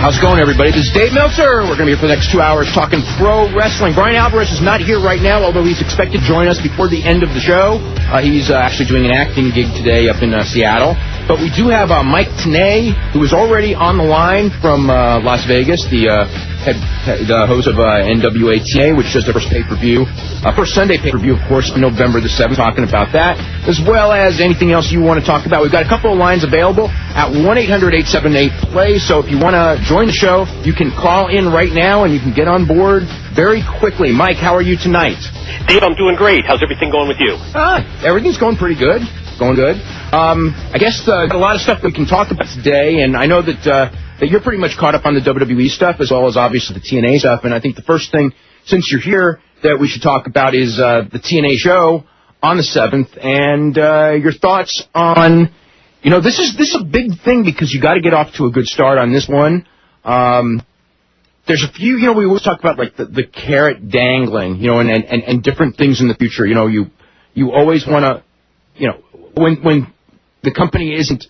How's it going, everybody? This is Dave Meltzer. We're going to be here for the next 2 hours talking pro wrestling. Brian Alvarez is not here right now, although he's expected to join us before the end of the show. He's actually doing an acting gig today up in Seattle. But we do have Mike Tenay, who is already on the line from Las Vegas, the host of NWA TNA, which does their first pay-per-view. First Sunday pay-per-view, of course, on November the 7th, talking about that, as well as anything else you want to talk about. We've got a couple of lines available at 1-800-878-PLAY, so if you want to join the show, you can call in right now, and you can get on board very quickly. Mike, how are you tonight? Dave, I'm doing great. How's everything going with you? Everything's going pretty good. Going good. I guess got a lot of stuff we can talk about today, and I know that you're pretty much caught up on the WWE stuff as well as obviously the TNA stuff. And I think the first thing, since you're here, that we should talk about is the TNA show on the 7th, and your thoughts on, this is a big thing because you got to get off to a good start on this one. There's a few, we always talk about like the carrot dangling, and different things in the future. You always want to, when the company isn't,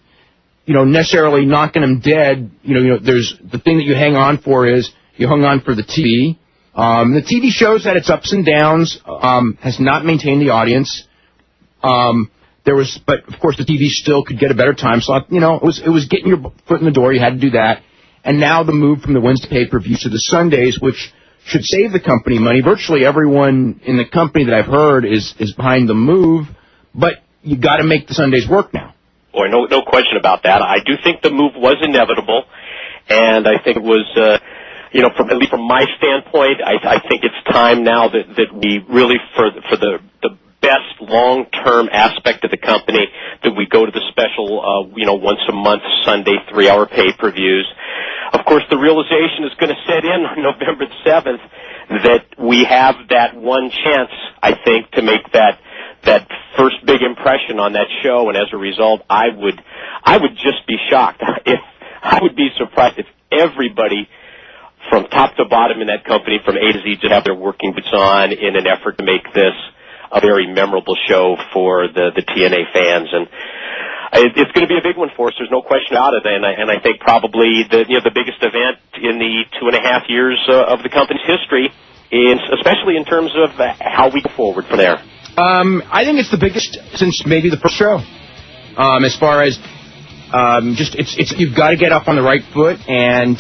necessarily knocking them dead, there's the thing that you hang on for is you hung on for the TV. The TV shows that its ups and downs, has not maintained the audience. But of course the TV still could get a better time slot. It was getting your foot in the door. You had to do that. And now the move from the Wednesday pay-per-view to the Sundays, which should save the company money. Virtually everyone in the company that I've heard is behind the move, but you got to make the Sundays work now. Boy, no question about that. I do think the move was inevitable, and I think it was, at least from my standpoint, I think it's time now that we really, for the best long-term aspect of the company, that we go to the special, once a month Sunday 3-hour pay-per-views. Of course, the realization is going to set in on November the 7th that we have that one chance, I think, to make that first big impression on that show, and as a result, I would just be shocked. I would be surprised if everybody from top to bottom in that company, from A to Z, to have their working boots on in an effort to make this a very memorable show for the TNA fans. And it's going to be a big one for us. There's no question about it. And I think probably the biggest event in the 2.5 years of the company's history, especially in terms of how we go forward from there. I think it's the biggest since maybe the first show. As far as you've got to get up on the right foot and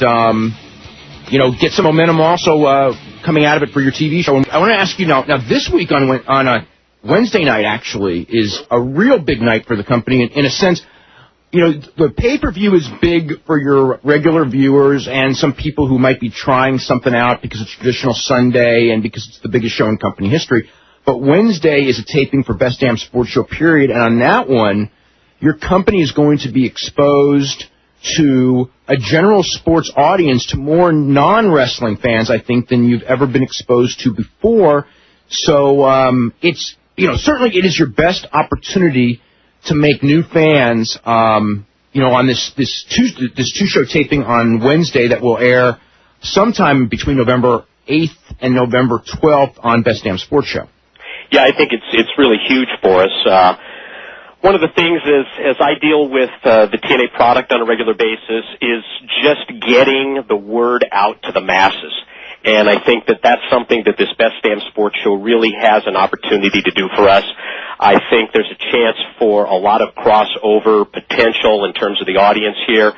get some momentum also coming out of it for your TV show. And I want to ask you now this week on a Wednesday night actually is a real big night for the company in a sense. The pay-per-view is big for your regular viewers and some people who might be trying something out because it's traditional Sunday and because it's the biggest show in company history. But Wednesday is a taping for Best Damn Sports Show, period. And on that one, your company is going to be exposed to a general sports audience, to more non-wrestling fans, I think, than you've ever been exposed to before. So it's, certainly it is your best opportunity to make new fans, on this two-show taping on Wednesday that will air sometime between November 8th and November 12th on Best Damn Sports Show. Yeah, I think it's really huge for us. One of the things as I deal with the TNA product on a regular basis is just getting the word out to the masses. And I think that's something that this Best Damn Sports Show really has an opportunity to do for us. I think there's a chance for a lot of crossover potential in terms of the audience here,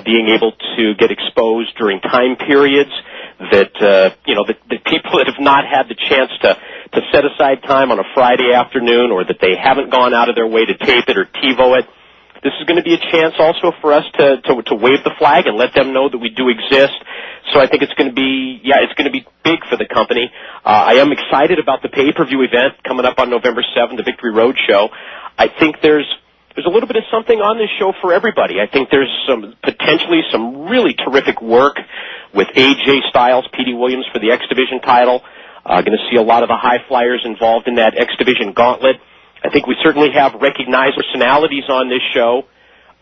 being able to get exposed during time periods that the people that have not had the chance to set aside time on a Friday afternoon, or that they haven't gone out of their way to tape it or TiVo it. This is going to be a chance also for us to wave the flag and let them know that we do exist. So I think it's going to be big for the company. I am excited about the pay-per-view event coming up on November 7th, the Victory Road show. I think there's a little bit of something on this show for everybody. I think there's potentially some really terrific work with AJ Styles, Petey Williams for the X Division title. Going to see a lot of the high flyers involved in that X Division gauntlet. I think we certainly have recognized personalities on this show.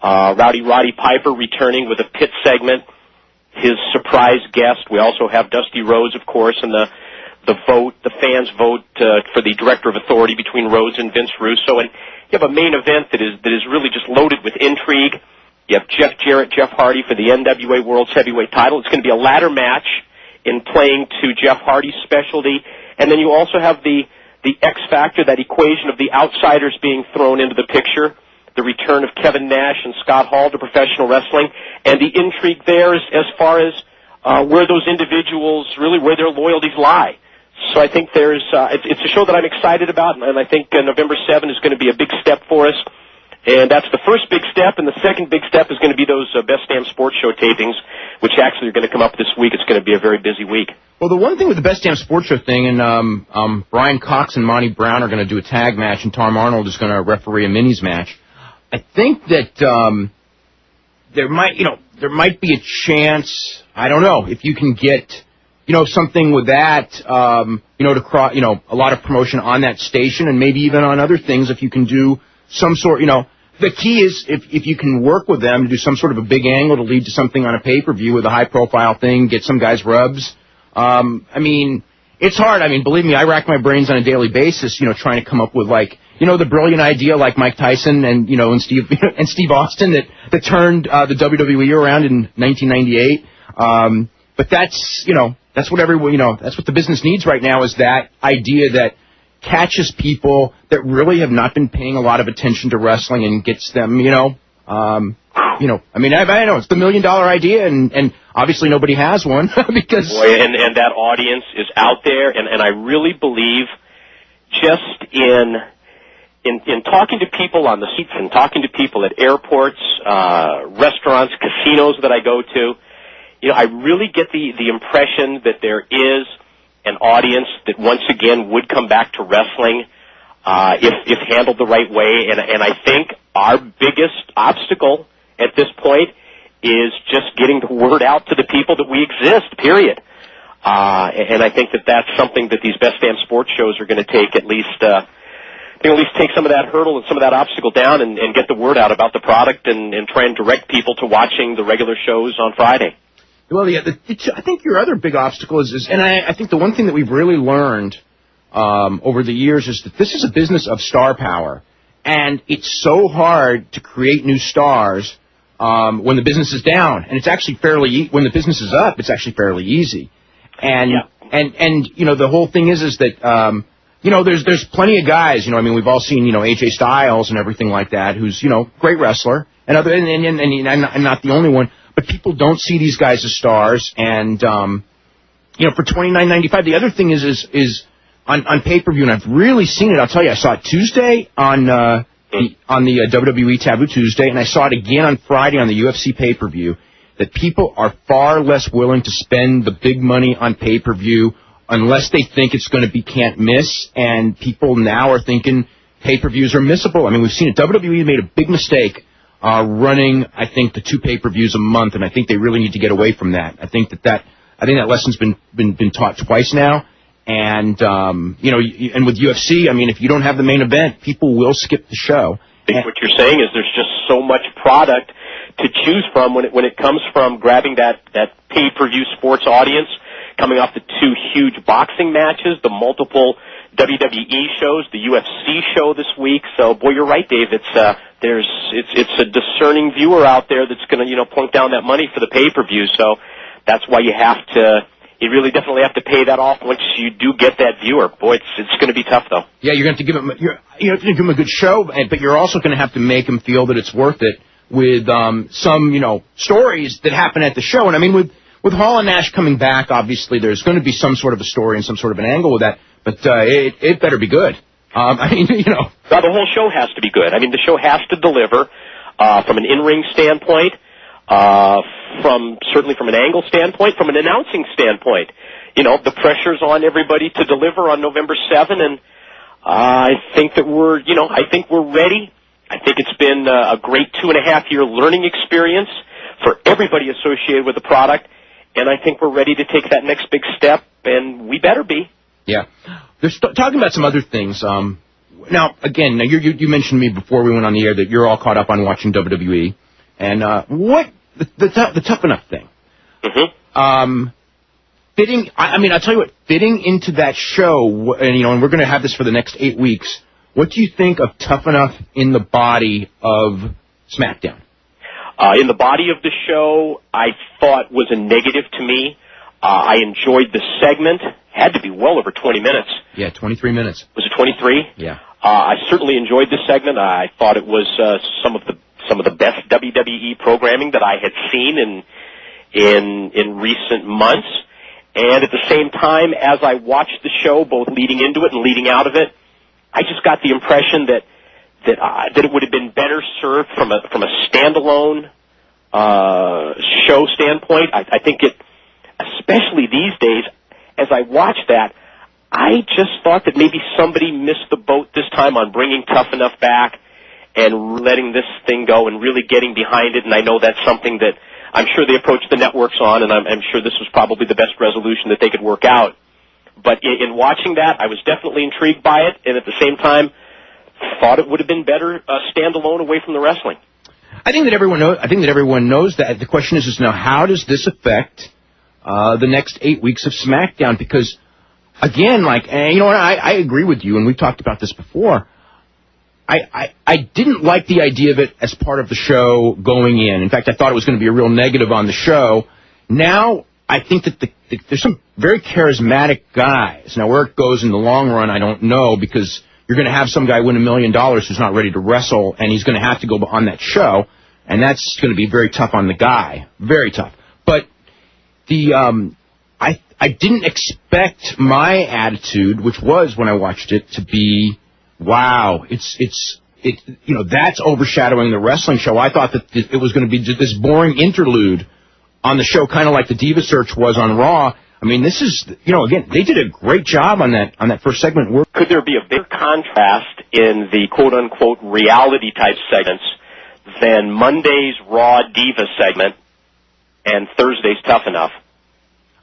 Roddy Piper returning with a pit segment, his surprise guest. We also have Dusty Rhodes, of course, and the fans vote for the Director of Authority between Rhodes and Vince Russo. And you have a main event that is really just loaded with intrigue. You have Jeff Jarrett, Jeff Hardy for the NWA World's Heavyweight title. It's going to be a ladder match in playing to Jeff Hardy's specialty. And then you also have the X factor, that equation of the outsiders being thrown into the picture, the return of Kevin Nash and Scott Hall to professional wrestling, and the intrigue there is as far as where those individuals really, where their loyalties lie. So I think it's a show that I'm excited about, and I think November 7 is going to be a big step for us. And that's the first big step, and the second big step is going to be those Best Damn Sports Show tapings, which actually are going to come up this week. It's going to be a very busy week. Well, the one thing with the Best Damn Sports Show thing, and Brian Cox and Monty Brown are going to do a tag match, and Tom Arnold is going to referee a minis match. I think that there might be a chance. I don't know if you can get something with that, to a lot of promotion on that station, and maybe even on other things if you can do some sort. The key is if you can work with them to do some sort of a big angle to lead to something on a pay-per-view with a high-profile thing, get some guys rubs. It's hard. Believe me, I rack my brains on a daily basis, trying to come up with the brilliant idea like Mike Tyson and Steve Austin that turned the WWE around in 1998. But that's what everyone, that's what the business needs right now, is that idea that catches people that really have not been paying a lot of attention to wrestling and gets them, I know it's the $1 million idea, and obviously nobody has one because. Boy, and that audience is out there, and I really believe just in talking to people on the streets and talking to people at airports, restaurants, casinos that I go to, I really get the impression that there is an audience that once again would come back to wrestling if handled the right way. And I think our biggest obstacle at this point is just getting the word out to the people that we exist, period. And I think that that's something that these Best Damn Sports shows are going to take at least take some of that hurdle and some of that obstacle down and get the word out about the product and try and direct people to watching the regular shows on Friday. Well, yeah, I think your other big obstacle is and I think the one thing that we've really learned over the years is that this is a business of star power, and it's so hard to create new stars when the business is down, and it's actually when the business is up, it's actually fairly easy. And the whole thing is that there's plenty of guys. We've all seen AJ Styles and everything like that, who's great wrestler, and I'm not the only one. But people don't see these guys as stars, and for $29.95. The other thing is on pay-per-view, and I've really seen it. I'll tell you, I saw it Tuesday on the WWE Taboo Tuesday, and I saw it again on Friday on the UFC pay-per-view. That people are far less willing to spend the big money on pay-per-view unless they think it's going to be can't miss, and people now are thinking pay-per-views are missable. We've seen it. WWE made a big mistake running, I think, the 2 pay-per-views a month, and I think they really need to get away from that. I think that lesson's been taught twice now, and and with UFC, if you don't have the main event, people will skip the show. I think what you're saying is there's just so much product to choose from when it comes from grabbing that pay-per-view sports audience, coming off the 2 huge boxing matches, the multiple WWE shows, the UFC show this week. So, boy, you're right, Dave. It's a discerning viewer out there that's going to plunk down that money for the pay-per-view. So that's why you really definitely have to pay that off once you do get that viewer. Boy, it's going to be tough, though. Yeah, you're going to have to give him a good show, but you're also going to have to make him feel that it's worth it with some stories that happen at the show. And with Hall and Nash coming back, obviously there's going to be some sort of a story and some sort of an angle with that. But it better be good. Well, the whole show has to be good. The show has to deliver from an in-ring standpoint, certainly from an angle standpoint, from an announcing standpoint. The pressure's on everybody to deliver on November 7, and I think that we're ready. I think it's been a great 2.5-year learning experience for everybody associated with the product, and I think we're ready to take that next big step, and we better be. Yeah. They're talking about some other things. Now, you mentioned to me before we went on the air that you're all caught up on watching WWE. And what the Tough Enough thing? Mm-hmm. I'll tell you what, fitting into that show, and we're going to have this for the next 8 weeks, what do you think of Tough Enough in the body of SmackDown? In the body of the show, I thought was a negative to me. I enjoyed the segment. Had to be well over 20 minutes. Yeah, 23 minutes. Was it 23? Yeah. I certainly enjoyed the segment. I thought it was some of the best WWE programming that I had seen in recent months. And at the same time, as I watched the show, both leading into it and leading out of it, I just got the impression that it would have been better served from a standalone show standpoint. I think it, especially these days, as I watched that, I just thought that maybe somebody missed the boat this time on bringing Tough Enough back and letting this thing go and really getting behind it. And I know that's something that I'm sure they approached the networks on, and I'm sure this was probably the best resolution that they could work out. But in watching that, I was definitely intrigued by it, and at the same time, thought it would have been better standalone away from the wrestling. I think that everyone knows that. The question is now, how does this affect the next 8 weeks of SmackDown? Because, again, you know what, I agree with you, and we've talked about this before. I didn't like the idea of it as part of the show going in. In fact, I thought it was going to be a real negative on the show. Now, I think that there's some very charismatic guys. Now, where it goes in the long run, I don't know, because you're going to have some guy win $1 million who's not ready to wrestle, and he's going to have to go on that show, and that's going to be very tough on the guy. Very tough. But I didn't expect my attitude, which was when I watched it, to be, wow, that's overshadowing the wrestling show. I thought that it was going to be just this boring interlude on the show, kind of like the Diva Search was on Raw. I mean, this is, again, they did a great job on that first segment. Could there be a big contrast in the quote-unquote reality-type segments than Monday's Raw Diva segment and Thursday's Tough Enough?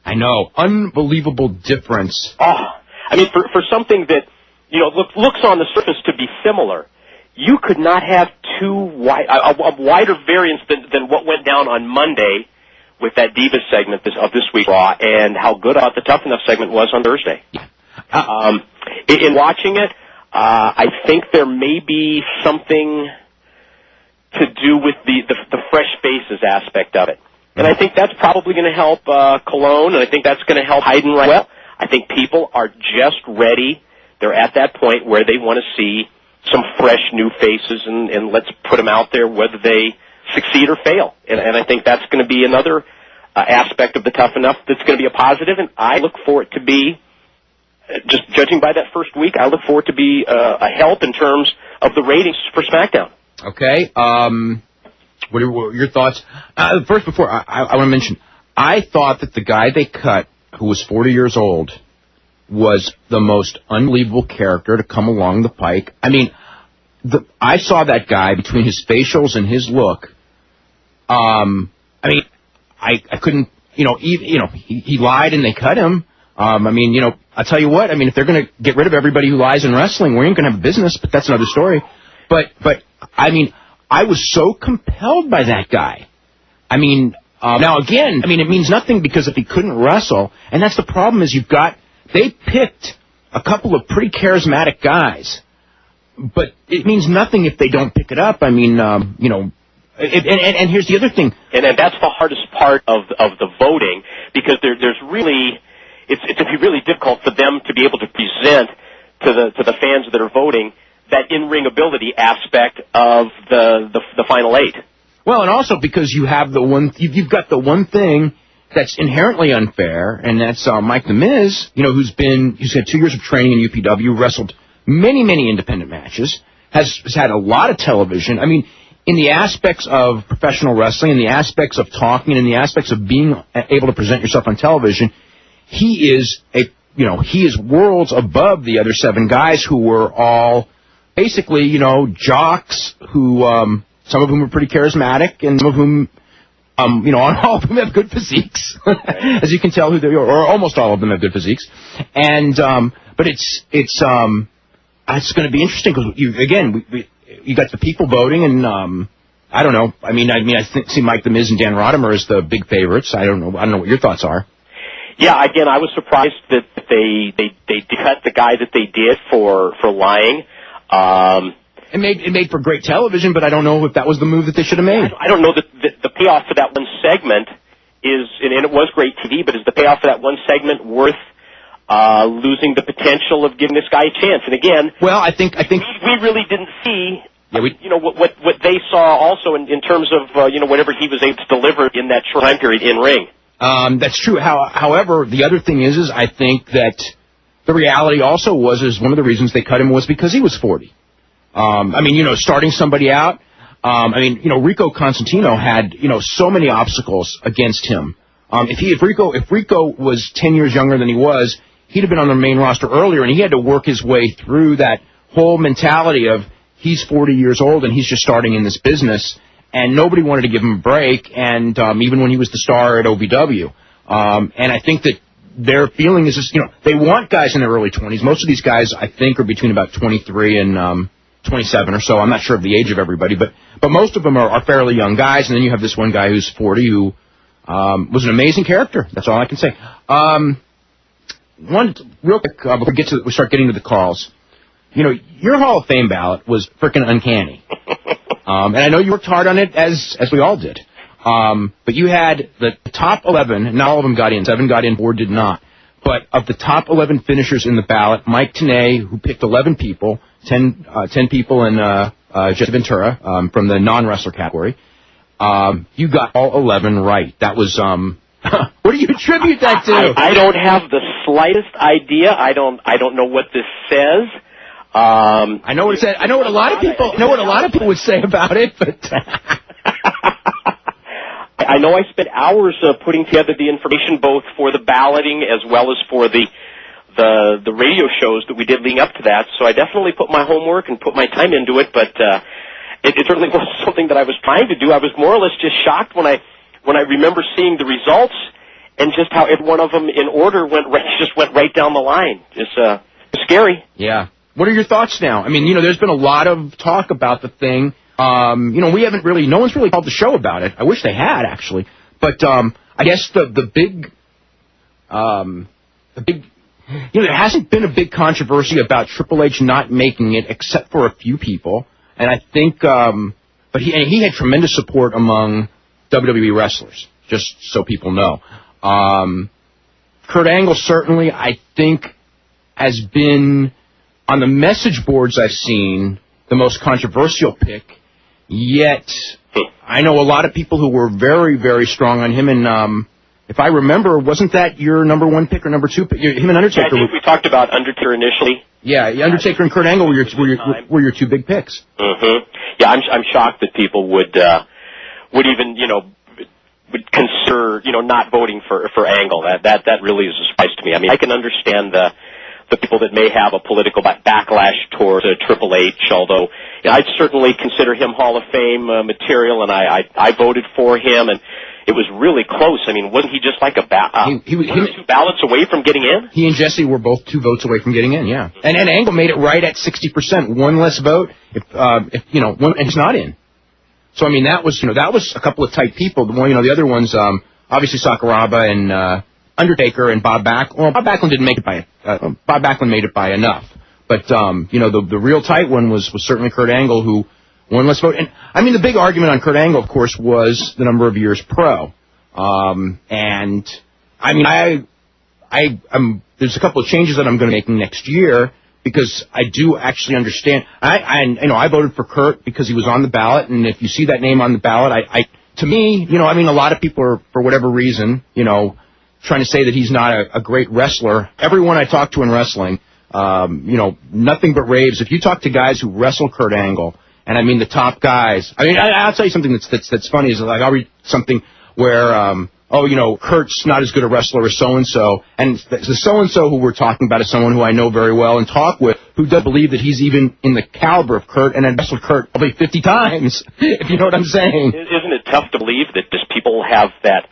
I know. Unbelievable difference. I mean, for something that, looks on the surface to be similar, you could not have a wider variance than what went down on Monday with that Diva segment of this week's Raw, and how good I thought the Tough Enough segment was on Thursday. In watching it, I think there may be something to do with the fresh faces aspect of it. And I think that's probably going to help Cologne, and I think that's going to help Hayden right well. I think people are just ready. They're at that point where they want to see some fresh new faces, and let's put them out there whether they succeed or fail. And I think that's going to be another aspect of the Tough Enough that's going to be a positive, and I look for it to be, just judging by that first week, I look for it to be a help in terms of the ratings for SmackDown. Okay. What are your thoughts? First, before I want to mention, I thought that the guy they cut, who was 40 years old, was the most unbelievable character to come along the pike. I mean, I saw that guy between his facials and his look. I mean, I couldn't, he lied and they cut him. I mean, I'll tell you what. I mean, if they're going to get rid of everybody who lies in wrestling, we ain't going to have a business. But that's another story. But I mean, I was so compelled by that guy. I mean, now again, I mean, it means nothing because if he couldn't wrestle, and that's the problem is they picked a couple of pretty charismatic guys, but it means nothing if they don't pick it up. I mean, and here's the other thing. And that's the hardest part of the voting, because there's really, it's going to be really difficult for them to be able to present to the fans that are voting that in-ring ability aspect of the final eight. Well, and also because you have you've got the one thing that's inherently unfair, and that's Mike the Miz, who's had 2 years of training in UPW, wrestled many independent matches, has had a lot of television. I mean, in the aspects of professional wrestling, in the aspects of talking, and in the aspects of being able to present yourself on television, he is worlds above the other 7 guys who were all basically, jocks who, some of whom are pretty charismatic, and some of whom, all of them have good physiques, as you can tell who they are, or almost all of them have good physiques. And, but it's going to be interesting because you got the people voting, and, I don't know. I mean, I see Mike the Miz and Dan Rodimer as the big favorites. I don't know what your thoughts are. Yeah, again, I was surprised that they cut the guy that they did for lying. it made for great television, but I don't know if that was the move that they should have made. I don't know that the payoff for that one segment is, and it was great TV, but is the payoff for that one segment worth losing the potential of giving this guy a chance? And again, well, I think we really didn't see. Yeah, what they saw also in terms of whatever he was able to deliver in that short time period in ring. That's true. However, the other thing is I think that the reality also is one of the reasons they cut him was because he was 40. Starting somebody out. Rico Constantino had so many obstacles against him. If Rico was 10 years younger than he was, he'd have been on the main roster earlier, and he had to work his way through that whole mentality of he's 40 years old and he's just starting in this business, and nobody wanted to give him a break, and even when he was the star at OVW. And I think that their feeling is just, they want guys in their early 20s. Most of these guys, I think, are between about 23 and 27 or so. I'm not sure of the age of everybody, but most of them are fairly young guys, and then you have this one guy who's 40 who was an amazing character. That's all I can say. One real quick before we start getting to the calls. Your Hall of Fame ballot was frickin' uncanny. And I know you worked hard on it, as we all did. But you had the top 11, not all of them got in. 7 got in, 4 did not. But of the top 11 finishers in the ballot, Mike Tenay, who picked 11 people, 10 people and Jesse Ventura from the non-wrestler category, you got all 11 right. That was, what do you attribute that to? I don't have the slightest idea. I don't know what this says. I know what it said. I know what a lot of people would say about it, but I know I spent hours putting together the information both for the balloting as well as for the radio shows that we did leading up to that. So I definitely put my homework and put my time into it, but it certainly was something that I was trying to do. I was more or less just shocked when I remember seeing the results and just how every one of them in order went right down the line. Just scary. Yeah. What are your thoughts now? There's been a lot of talk about the thing. We haven't really, no one's really called the show about it. I wish they had, actually. But, I guess the big, there hasn't been a big controversy about Triple H not making it except for a few people. And I think, but he had tremendous support among WWE wrestlers, just so people know. Kurt Angle certainly, I think, has been, on the message boards I've seen, the most controversial pick, yet I know a lot of people who were very, very strong on him, and if I remember, wasn't that your number 1 pick or number 2 pick? Him and Undertaker. Yeah, I think we talked about Undertaker initially. Yeah, Undertaker and Kurt Angle were your 2 big picks. Mm-hmm. Yeah, I'm shocked that people would even, would consider, not voting for Angle. That really is a surprise to me. I can understand the people that may have a political backlash towards Triple H, although I'd certainly consider him Hall of Fame material, and I voted for him, and it was really close. Wasn't he just like he was 2 ballots away from getting in? He and Jesse were both 2 votes away from getting in, yeah. And Angle made it right at 60%, 1 less vote, if one, and he's not in. So, that was a couple of tight people. The other ones, obviously Sakuraba and Undertaker and Bob Backlund. Well, Bob Backlund didn't make it by, Bob Backlund made it by enough. But, the real tight one was certainly Kurt Angle, who won less vote. And, the big argument on Kurt Angle, of course, was the number of years pro. There's a couple of changes that I'm going to make next year, because I do actually understand. I voted for Kurt because he was on the ballot, and if you see that name on the ballot, to me, a lot of people are, for whatever reason, trying to say that he's not a great wrestler. Everyone I talk to in wrestling, nothing but raves. If you talk to guys who wrestle Kurt Angle, and the top guys, I'll tell you something that's funny is I'll read something where, Kurt's not as good a wrestler as so-and-so, and the so-and-so who we're talking about is someone who I know very well and talk with, who does believe that he's even in the caliber of Kurt, and had wrestled Kurt probably 50 times, if you know what I'm saying. Isn't it tough to believe that just people have that?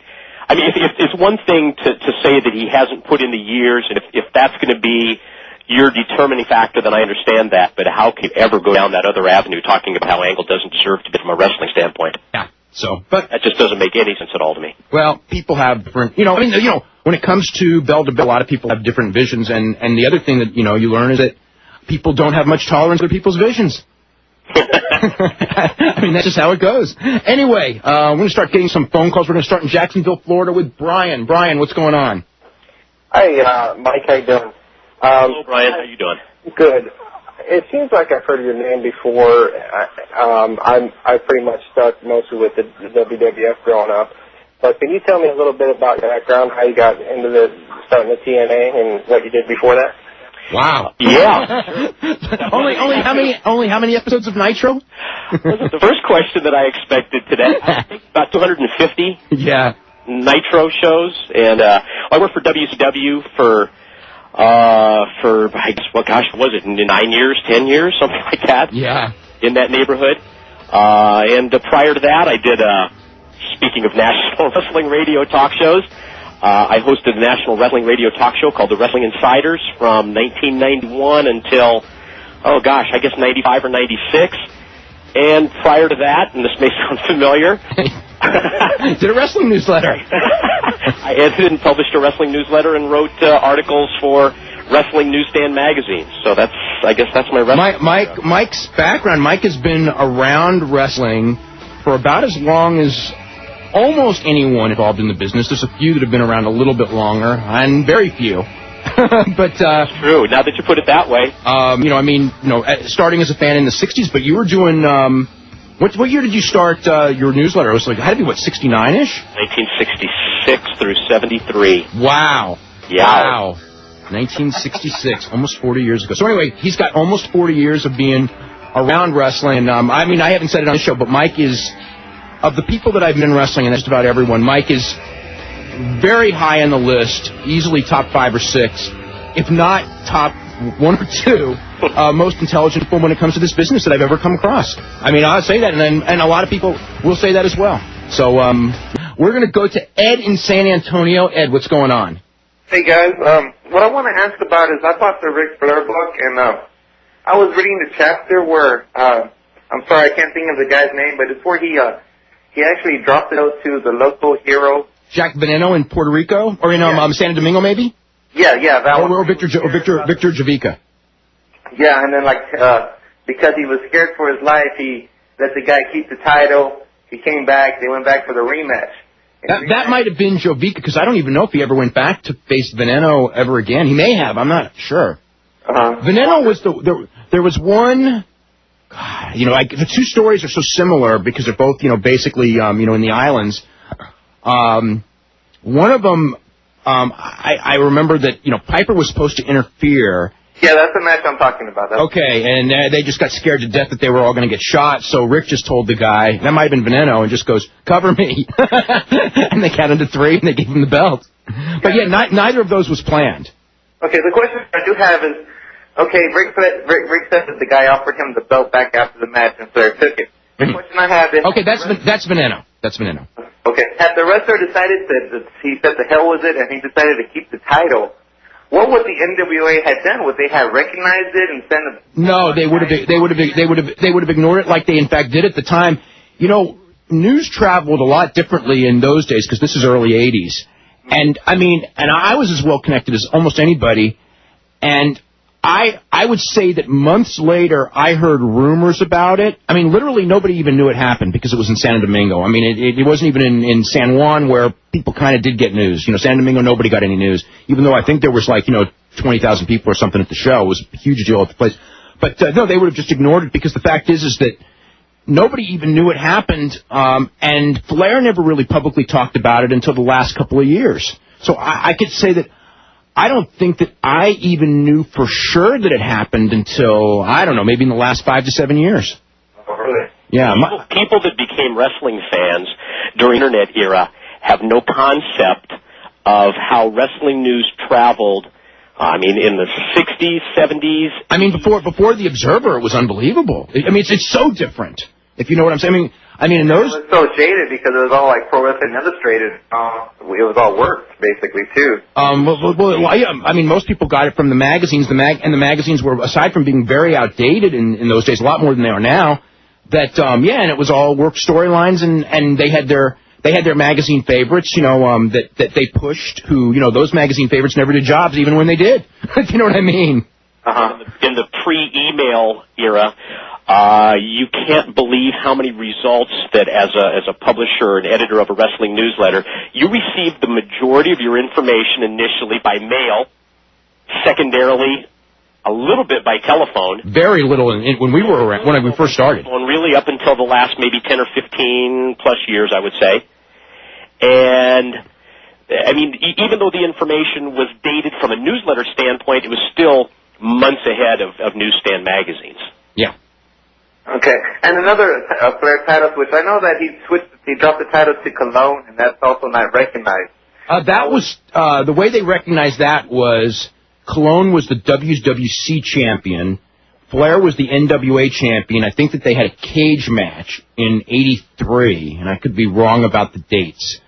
It's one thing to say that he hasn't put in the years, and if that's going to be your determining factor, then I understand that, but how can you ever go down that other avenue talking about how Angle doesn't deserve to be from a wrestling standpoint? Yeah. So, but that just doesn't make any sense at all to me. Well, people have different, when it comes to bell to bell, a lot of people have different visions, and the other thing that, you learn is that people don't have much tolerance for people's visions. I mean, that's just how it goes. Anyway, we're going to start getting some phone calls. We're going to start in Jacksonville, Florida with Brian. Brian, what's going on? Hi, Mike. How you doing? Hello, Brian. How you doing? Good. It seems like I've heard your name before. I pretty much stuck mostly with the WWF growing up. But can you tell me a little bit about your background, how you got into starting the TNA and what you did before that? Wow. Yeah. only how many episodes of Nitro? Wasn't the first question that I expected today. I think about 250. Yeah. Nitro shows, and I worked for WCW for I guess what was it, 9 years, 10 years, something like that. Yeah. In that neighborhood, and prior to that, I did. Speaking of national wrestling radio talk shows, I hosted a national wrestling radio talk show called The Wrestling Insiders from 1991 until, I guess 95 or 96. And prior to that, and this may sound familiar, did a wrestling newsletter. I edited and published a wrestling newsletter and wrote articles for wrestling newsstand magazines. So I guess that's my wrestling. Mike's background. Mike has been around wrestling for about as long as almost anyone involved in the business. There's a few that have been around a little bit longer, and very few. But true. Now that you put it that way, starting as a fan in the '60s, but you were doing. What year did you start your newsletter? It was like, it had to be, 69-ish? 1966 through 73. Wow. Yeah. Wow. 1966, almost 40 years ago. So anyway, he's got almost 40 years of being around wrestling. And I haven't said it on the show, but Mike is, of the people that I've been wrestling, and that's about everyone, Mike is very high on the list, easily top 5 or 6, if not top 1 or 2. Most intelligent people when it comes to this business that I've ever come across. I mean, I'll say that, and a lot of people will say that as well. So we're going to go to Ed in San Antonio. Ed, what's going on? Hey, guys. What I want to ask about is I bought the RayBrother book, and I was reading the chapter where, I'm sorry, I can't think of the guy's name, but it's where he actually dropped it out to the local hero. Jack Veneno in Puerto Rico? Or in San Domingo, maybe? Yeah, that one. Or Victor Javica. Yeah, and then, because he was scared for his life, he let the guy keep the title. He came back. They went back for the rematch. That might have been Jovica, because I don't even know if he ever went back to face Veneno ever again. He may have. I'm not sure. Veneno was there was one... God, the two stories are so similar because they're both, basically, in the islands. One of them, I remember that, Piper was supposed to interfere. Yeah, that's the match I'm talking about. Okay, and they just got scared to death that they were all going to get shot, so Rick just told the guy, that might have been Veneno, and just goes, cover me. And they counted to 3, and they gave him the belt. But yeah, neither of those was planned. Okay, the question I do have is, okay, Rick said that the guy offered him the belt back after the match, and Flair took it. The question I have is... Okay, that's Veneno. That's Veneno. Okay, had the wrestler decided that he said the hell with it, and he decided to keep the title, what would the NWA have done? Would they have recognized it and sent a... No, they would have ignored it like they in fact did at the time. News traveled a lot differently in those days because this is early 80s. And I was as well connected as almost anybody. And I would say that months later, I heard rumors about it. I mean, literally nobody even knew it happened because it was in San Domingo. I mean, it wasn't even in San Juan where people kind of did get news. San Domingo, nobody got any news, even though I think there was 20,000 people or something at the show. It was a huge deal at the place. But no, they would have just ignored it because the fact is that nobody even knew it happened, and Flair never really publicly talked about it until the last couple of years. So I could say that I don't think that I even knew for sure that it happened until, I don't know, maybe in the last 5 to 7 years. Oh, really? Yeah. People that became wrestling fans during the Internet era have no concept of how wrestling news traveled. In the 60s, 70s. Before the Observer, it was unbelievable. It's so different, if you know what I'm saying. In those... It was so jaded because it was all like Pro Wrestling Illustrated. It was all work, basically, too. Most people got it from the magazines. And the magazines were, aside from being very outdated in those days, a lot more than they are now, and it was all work storylines, and they had their magazine favorites, that they pushed, who, those magazine favorites never did jobs even when they did. You know what I mean? In the pre-email era, You can't believe how many results that as a publisher and editor of a wrestling newsletter, you receive the majority of your information initially by mail, secondarily a little bit by telephone. Very little when we were around, when we first started. And really up until the last maybe 10 or 15 plus years, I would say. And, I mean, even though the information was dated from a newsletter standpoint, it was still months ahead of newsstand magazines. Yeah. Okay. And another Flair title switch. I know that he dropped the title to Cologne, and that's also not recognized. That was, the way they recognized that was Cologne was the WWC champion. Flair was the NWA champion. I think that they had a cage match in '83, and I could be wrong about the dates.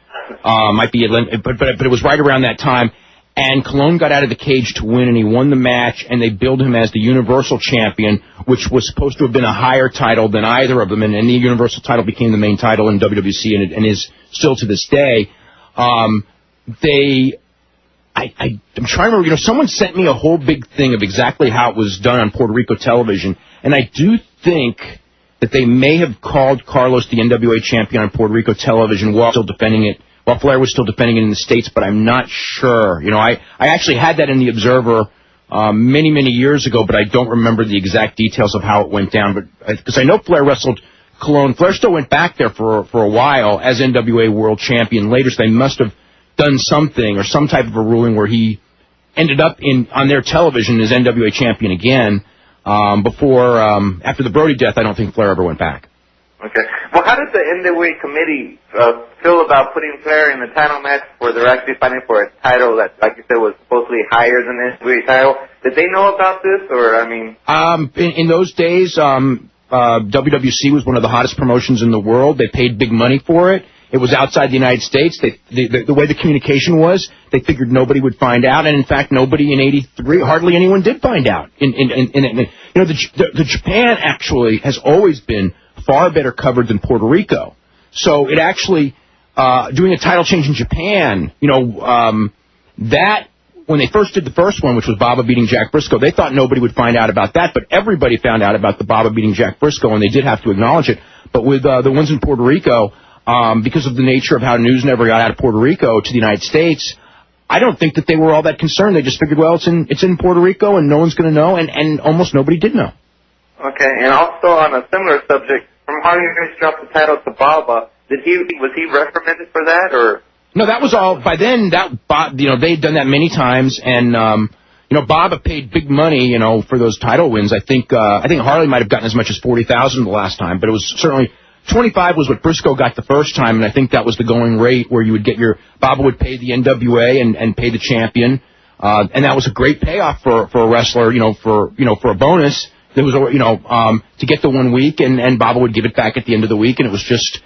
Might be, but it was right around that time. And Cologne got out of the cage to win, and he won the match, and they billed him as the Universal Champion, which was supposed to have been a higher title than either of them, and the Universal title became the main title in WWC, and is still to this day. I'm trying to remember, someone sent me a whole big thing of exactly how it was done on Puerto Rico television, and I do think that they may have called Carlos the NWA champion on Puerto Rico television while Flair was still defending it in the States, but I'm not sure. I actually had that in the Observer many, many years ago, but I don't remember the exact details of how it went down, but because I know Flair wrestled Cologne. Flair still went back there for a while as NWA world champion later, so they must have done something or some type of a ruling where he ended up on their television as NWA champion again. After the Brody death, I don't think Flair ever went back. Okay. Well, how did the NWA committee feel about putting Flair in the title match where they're actually fighting for a title that, like you said, was supposedly higher than the NWA title? Did they know about this, or, I mean... In those days, WWC was one of the hottest promotions in the world. They paid big money for it. It was outside the United States. The way the communication was, they figured nobody would find out, and in fact, nobody in '83, hardly anyone did find out. The Japan actually has always been far better covered than Puerto Rico. So it actually doing a title change in Japan, that when they first did the first one, which was Baba beating Jack Briscoe, they thought nobody would find out about that, but everybody found out about the Baba beating Jack Briscoe, and they did have to acknowledge it. But with the ones in Puerto Rico, because of the nature of how news never got out of Puerto Rico to the United States, I don't think that they were all that concerned. They just figured, well, it's in Puerto Rico, and no one's going to know, and almost nobody did know. Okay, and also on a similar subject, from how you guys dropped the title to Baba, was he reprimanded for that, or? No, that was all, by then, they'd done that many times, and, Baba paid big money, for those title wins. I think Harley might have gotten as much as $40,000 the last time, but it was certainly, 25 was what Briscoe got the first time, and I think that was the going rate where you would get Baba would pay the NWA and pay the champion, and that was a great payoff for a wrestler, for a bonus. There was, to get the 1 week, and Baba would give it back at the end of the week, and that was just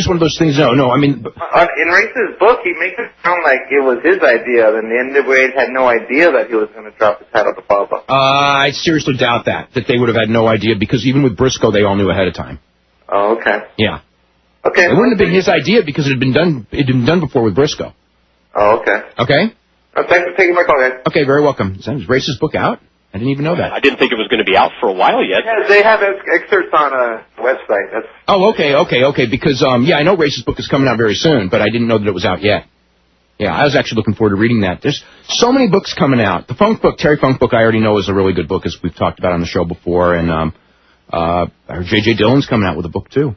one of those things. No, I mean... In Race's book, he makes it sound like it was his idea, and the NWA had no idea that he was going to drop the title to Baba. I seriously doubt that they would have had no idea, because even with Briscoe, they all knew ahead of time. Oh, okay. Yeah. Okay. It wouldn't have been his idea, because it had been done before with Briscoe. Oh, okay. Okay? Thanks for taking my call, guys. Okay, very welcome. Is Race's book out? I didn't even know that. I didn't think it was going to be out for a while yet. Yeah, they have excerpts on a website. Okay. Because, I know Race's book is coming out very soon, but I didn't know that it was out yet. Yeah, I was actually looking forward to reading that. There's so many books coming out. The Funk book, Terry Funk book, I already know is a really good book, as we've talked about on the show before, and our J.J. Dillon's coming out with a book, too.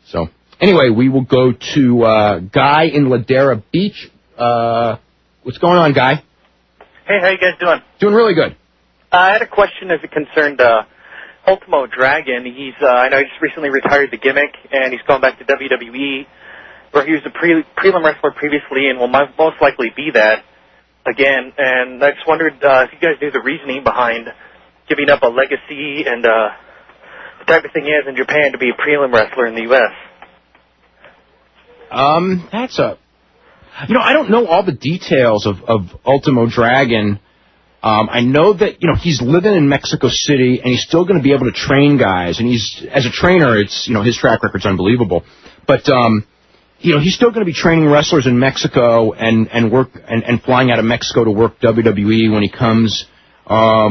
So, anyway, we will go to Guy in Ladera Beach. What's going on, Guy? Hey, how you guys doing? Doing really good. I had a question as it concerned Ultimo Dragon. I know he just recently retired the gimmick, and he's going back to WWE, where he was a prelim wrestler previously and will most likely be that again. And I just wondered if you guys knew the reasoning behind giving up a legacy and the type of thing he has in Japan to be a prelim wrestler in the U.S. I don't know all the details of Ultimo Dragon. I know that, he's living in Mexico City, and he's still going to be able to train guys. And as a trainer, it's, his track record's unbelievable. But, he's still going to be training wrestlers in Mexico and flying out of Mexico to work WWE when he comes,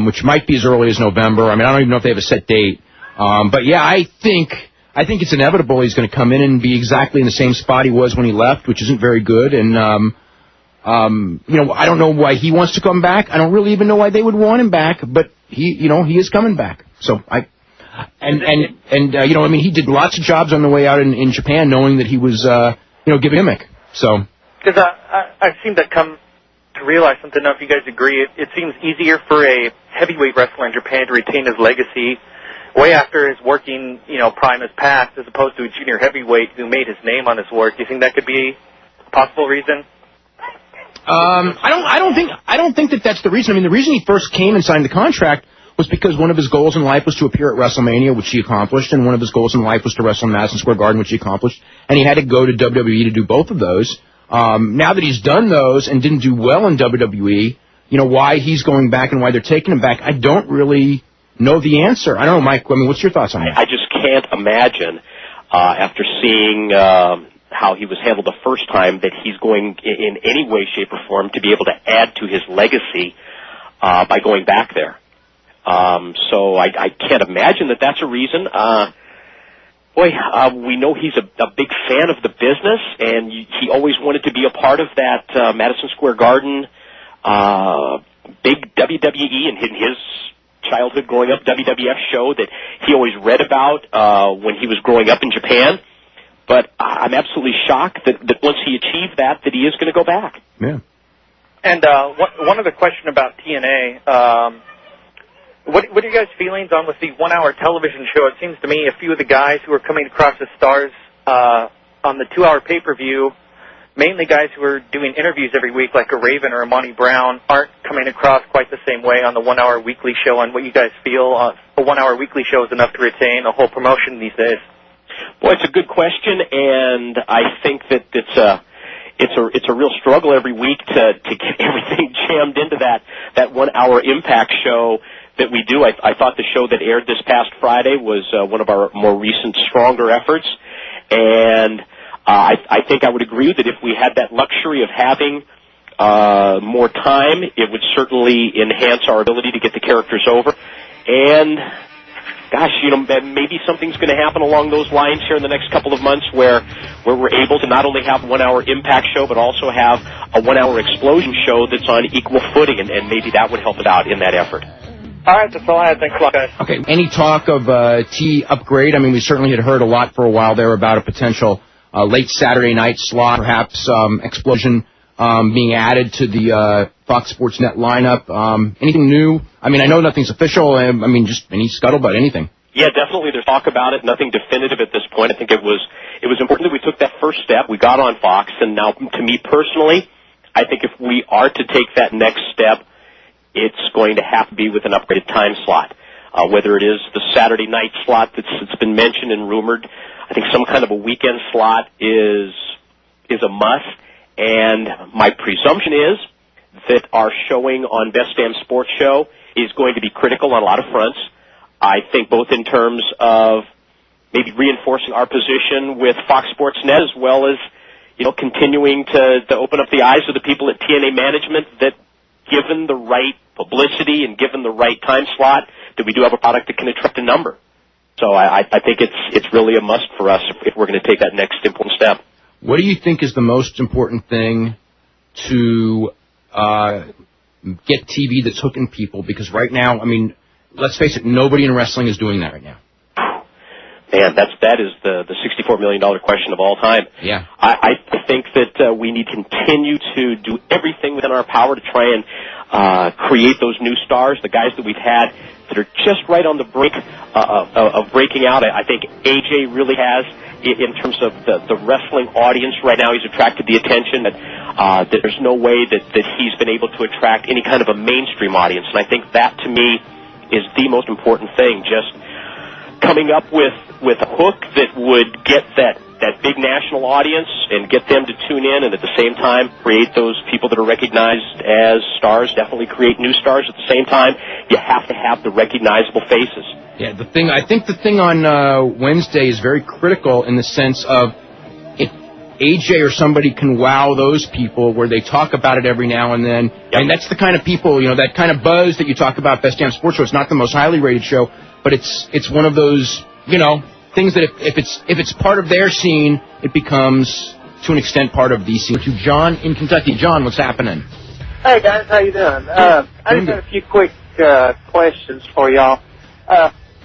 which might be as early as November. I mean, I don't even know if they have a set date. But yeah, I think it's inevitable he's going to come in and be exactly in the same spot he was when he left, which isn't very good. And I don't know why he wants to come back. I don't really even know why they would want him back, but he is coming back. So he did lots of jobs on the way out in Japan, knowing that he was giving gimmick. So because I seem to come to realize something. If you guys agree, it seems easier for a heavyweight wrestler in Japan to retain his legacy way after his working, prime has passed, as opposed to a junior heavyweight who made his name on his work. Do you think that could be a possible reason? I don't think that's the reason. I mean, the reason he first came and signed the contract was because one of his goals in life was to appear at WrestleMania, which he accomplished, and one of his goals in life was to wrestle in Madison Square Garden, which he accomplished, and he had to go to WWE to do both of those. Now that he's done those and didn't do well in WWE, why he's going back and why they're taking him back, I don't really know the answer. I don't know, Mike. I mean, what's your thoughts on that? I just can't imagine, after seeing how he was handled the first time, that he's going in any way, shape, or form to be able to add to his legacy by going back there. So I can't imagine that that's a reason. We know he's a big fan of the business, and he always wanted to be a part of that Madison Square Garden big WWE and in his childhood growing up WWF show that he always read about when he was growing up in Japan. But I'm absolutely shocked that once he achieved that he is going to go back. Yeah. And one other question about TNA. What are you guys' feelings on with the 1 hour television show? It seems to me a few of the guys who are coming across as stars on the 2 hour pay-per-view, mainly guys who are doing interviews every week like a Raven or a Monty Brown, aren't coming across quite the same way on the 1 hour weekly show. And what you guys feel a 1 hour weekly show is enough to retain a whole promotion these days? Well, it's a good question, and I think that it's a real struggle every week to get everything jammed into that 1 hour Impact show that we do. I thought the show that aired this past Friday was one of our more recent, stronger efforts, and I think I would agree that if we had that luxury of having more time, it would certainly enhance our ability to get the characters over. And gosh, maybe something's going to happen along those lines here in the next couple of months where we're able to not only have 1 hour Impact show, but also have a 1 hour Explosion show that's on equal footing, and maybe that would help it out in that effort. All right, that's all I had. Thanks a lot, guys. Okay, any talk of T upgrade? I mean, we certainly had heard a lot for a while there about a potential late Saturday night slot, perhaps Explosion being added to the Fox Sports Net lineup. Anything new? I mean, I know nothing's official. Just any scuttlebutt, anything. Yeah, definitely. There's talk about it. Nothing definitive at this point. I think it was important that we took that first step. We got on Fox, and now, to me personally, I think if we are to take that next step, it's going to have to be with an upgraded time slot. Whether it is the Saturday night slot that's been mentioned and rumored, I think some kind of a weekend slot is a must. And my presumption is that our showing on Best Damn Sports Show is going to be critical on a lot of fronts. I think both in terms of maybe reinforcing our position with Fox Sports Net, as well as, continuing to open up the eyes of the people at TNA management that, given the right publicity and given the right time slot, that we do have a product that can attract a number. So I think it's really a must for us if we're going to take that next important step. What do you think is the most important thing to get TV that's hooking people? Because right now, let's face it, nobody in wrestling is doing that right now. Man, that is the $64 million question of all time. Yeah. I think that we need to continue to do everything within our power to try and create those new stars, the guys that we've had that are just right on the brink of breaking out. I think AJ really has, in terms of the wrestling audience right now, he's attracted the attention that there's no way that he's been able to attract any kind of a mainstream audience. And I think that, to me, is the most important thing, just coming up with a hook that would get that big national audience and get them to tune in, and at the same time create those people that are recognized as stars, definitely create new stars at the same time. You have to have the recognizable faces. Yeah, I think the thing on Wednesday is very critical in the sense of AJ or somebody can wow those people where they talk about it every now and then. And that's the kind of people, that kind of buzz that you talk about Best Damn Sports Show. It's not the most highly rated show, but it's one of those, things that if it's part of their scene, it becomes, to an extent, part of the scene. To John in Kentucky. John, what's happening? Hey, guys. How you doing? I just got a few quick questions for y'all.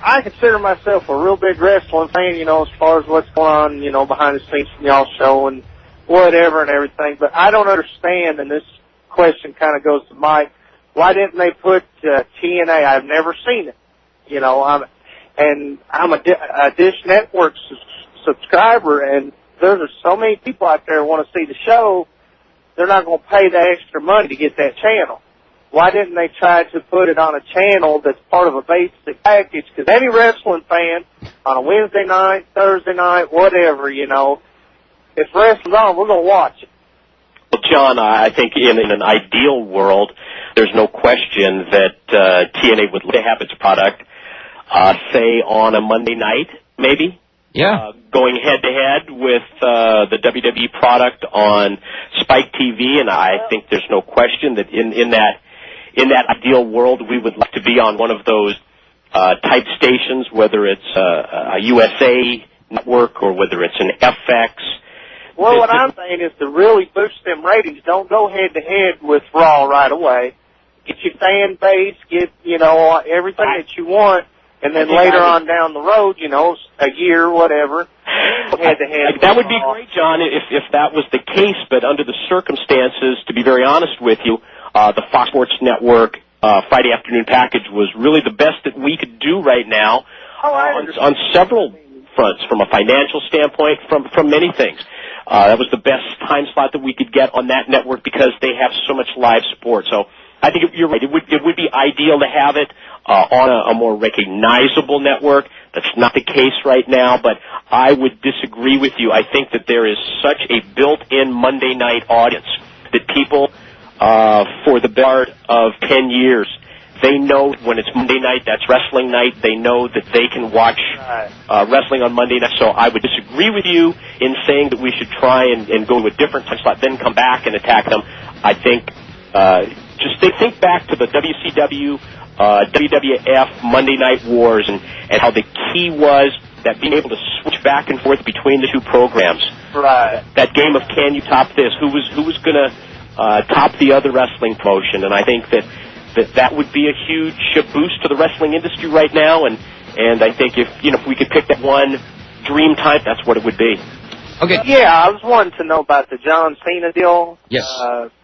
I consider myself a real big wrestling fan, as far as what's going on, behind the scenes from y'all show and whatever and everything. But I don't understand, and this question kind of goes to Mike, why didn't they put TNA? I've never seen it. I'm a Dish Network subscriber, and there's so many people out there who want to see the show, they're not going to pay the extra money to get that channel. Why didn't they try to put it on a channel that's part of a basic package? Because any wrestling fan on a Wednesday night, Thursday night, whatever, if wrestling's on, we're going to watch it. Well, John, I think in an ideal world, there's no question that TNA would have its product, say, on a Monday night, maybe. Yeah. Going head-to-head with the WWE product on Spike TV, and I think there's no question that in that ideal world, we would like to be on one of those type stations, whether it's a USA network or whether it's an FX. Well, what I'm saying is to really boost them ratings, don't go head-to-head with Raw right away. Get your fan base, get, everything that you want, and then later on down the road, a year, whatever, head-to-head. That would be great, John, if that was the case, but under the circumstances, to be very honest with you, the Fox Sports Network Friday afternoon package was really the best that we could do right now on several fronts, from a financial standpoint, from many things. That was the best time slot that we could get on that network because they have so much live support. So I think you're right. It would be ideal to have it on a more recognizable network. That's not the case right now, but I would disagree with you. I think that there is such a built-in Monday night audience that people, for the better part of 10 years, they know when it's Monday night, that's wrestling night. They know that they can watch wrestling on Monday night. So I would disagree with you in saying that we should try and go to a different time slot, then come back and attack them. I think just think back to the WCW, WWF Monday Night Wars and how the key was that being able to switch back and forth between the two programs. Right. That game of can you top this? Who was going to top the other wrestling promotion? And I think that would be a huge boost to the wrestling industry right now. And I think if we could pick that one dream time, that's what it would be. Okay. Yeah, I was wanting to know about the John Cena deal. Yes.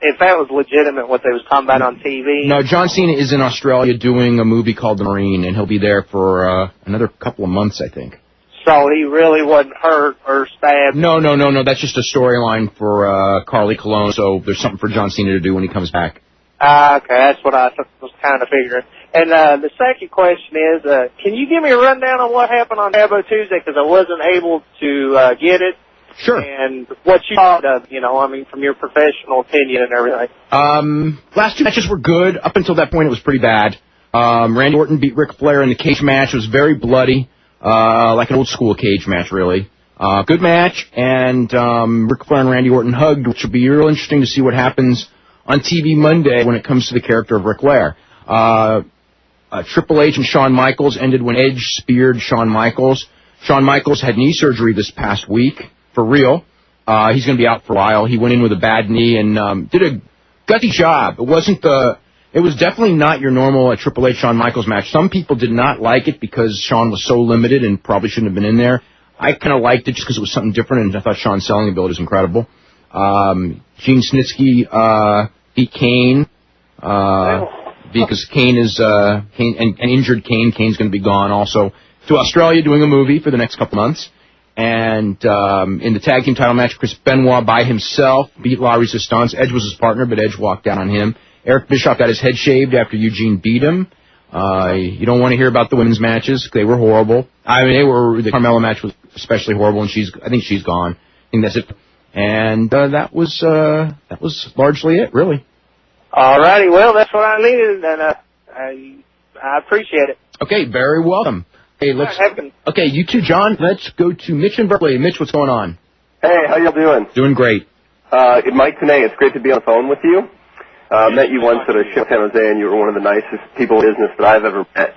If that was legitimate, what they was talking about on TV. No, John Cena is in Australia doing a movie called The Marine, and he'll be there for another couple of months, I think. So he really wasn't hurt or stabbed? No. That's just a storyline for Carly Colon, so there's something for John Cena to do when he comes back. Okay, that's what I was kind of figuring. And the second question is, can you give me a rundown on what happened on Taboo Tuesday? Because I wasn't able to get it. Sure. And what you thought of, from your professional opinion and everything. Last two matches were good. Up until that point, it was pretty bad. Randy Orton beat Ric Flair in the cage match. It was very bloody, like an old-school cage match, really. Good match, and Ric Flair and Randy Orton hugged, which will be real interesting to see what happens on TV Monday when it comes to the character of Ric Flair. Triple H and Shawn Michaels ended when Edge speared Shawn Michaels. Shawn Michaels had knee surgery this past week. For real. He's going to be out for a while. He went in with a bad knee and did a gutsy job. It was definitely not your normal Triple H Shawn Michaels match. Some people did not like it because Shawn was so limited and probably shouldn't have been in there. I kind of liked it just because it was something different, and I thought Shawn's selling ability was incredible. Gene Snitsky beat Kane because Kane is an injured Kane. Kane's going to be gone also to Australia doing a movie for the next couple months. And in the tag team title match, Chris Benoit by himself beat La Resistance. Edge was his partner, but Edge walked out on him. Eric Bischoff got his head shaved after Eugene beat him. You don't want to hear about the women's matches. They were horrible. The Carmella match was especially horrible, and I think she's gone. I think that's it. And that was largely it, really. All righty. Well, that's what I needed, and I appreciate it. Okay, very welcome. Hey, you too, John. Let's go to Mitch in Berkeley. Mitch, what's going on? Hey, how y'all doing? Doing great. Mike Tenay, it's great to be on the phone with you. Met you once at a show in San Jose, and you were one of the nicest people in business that I've ever met.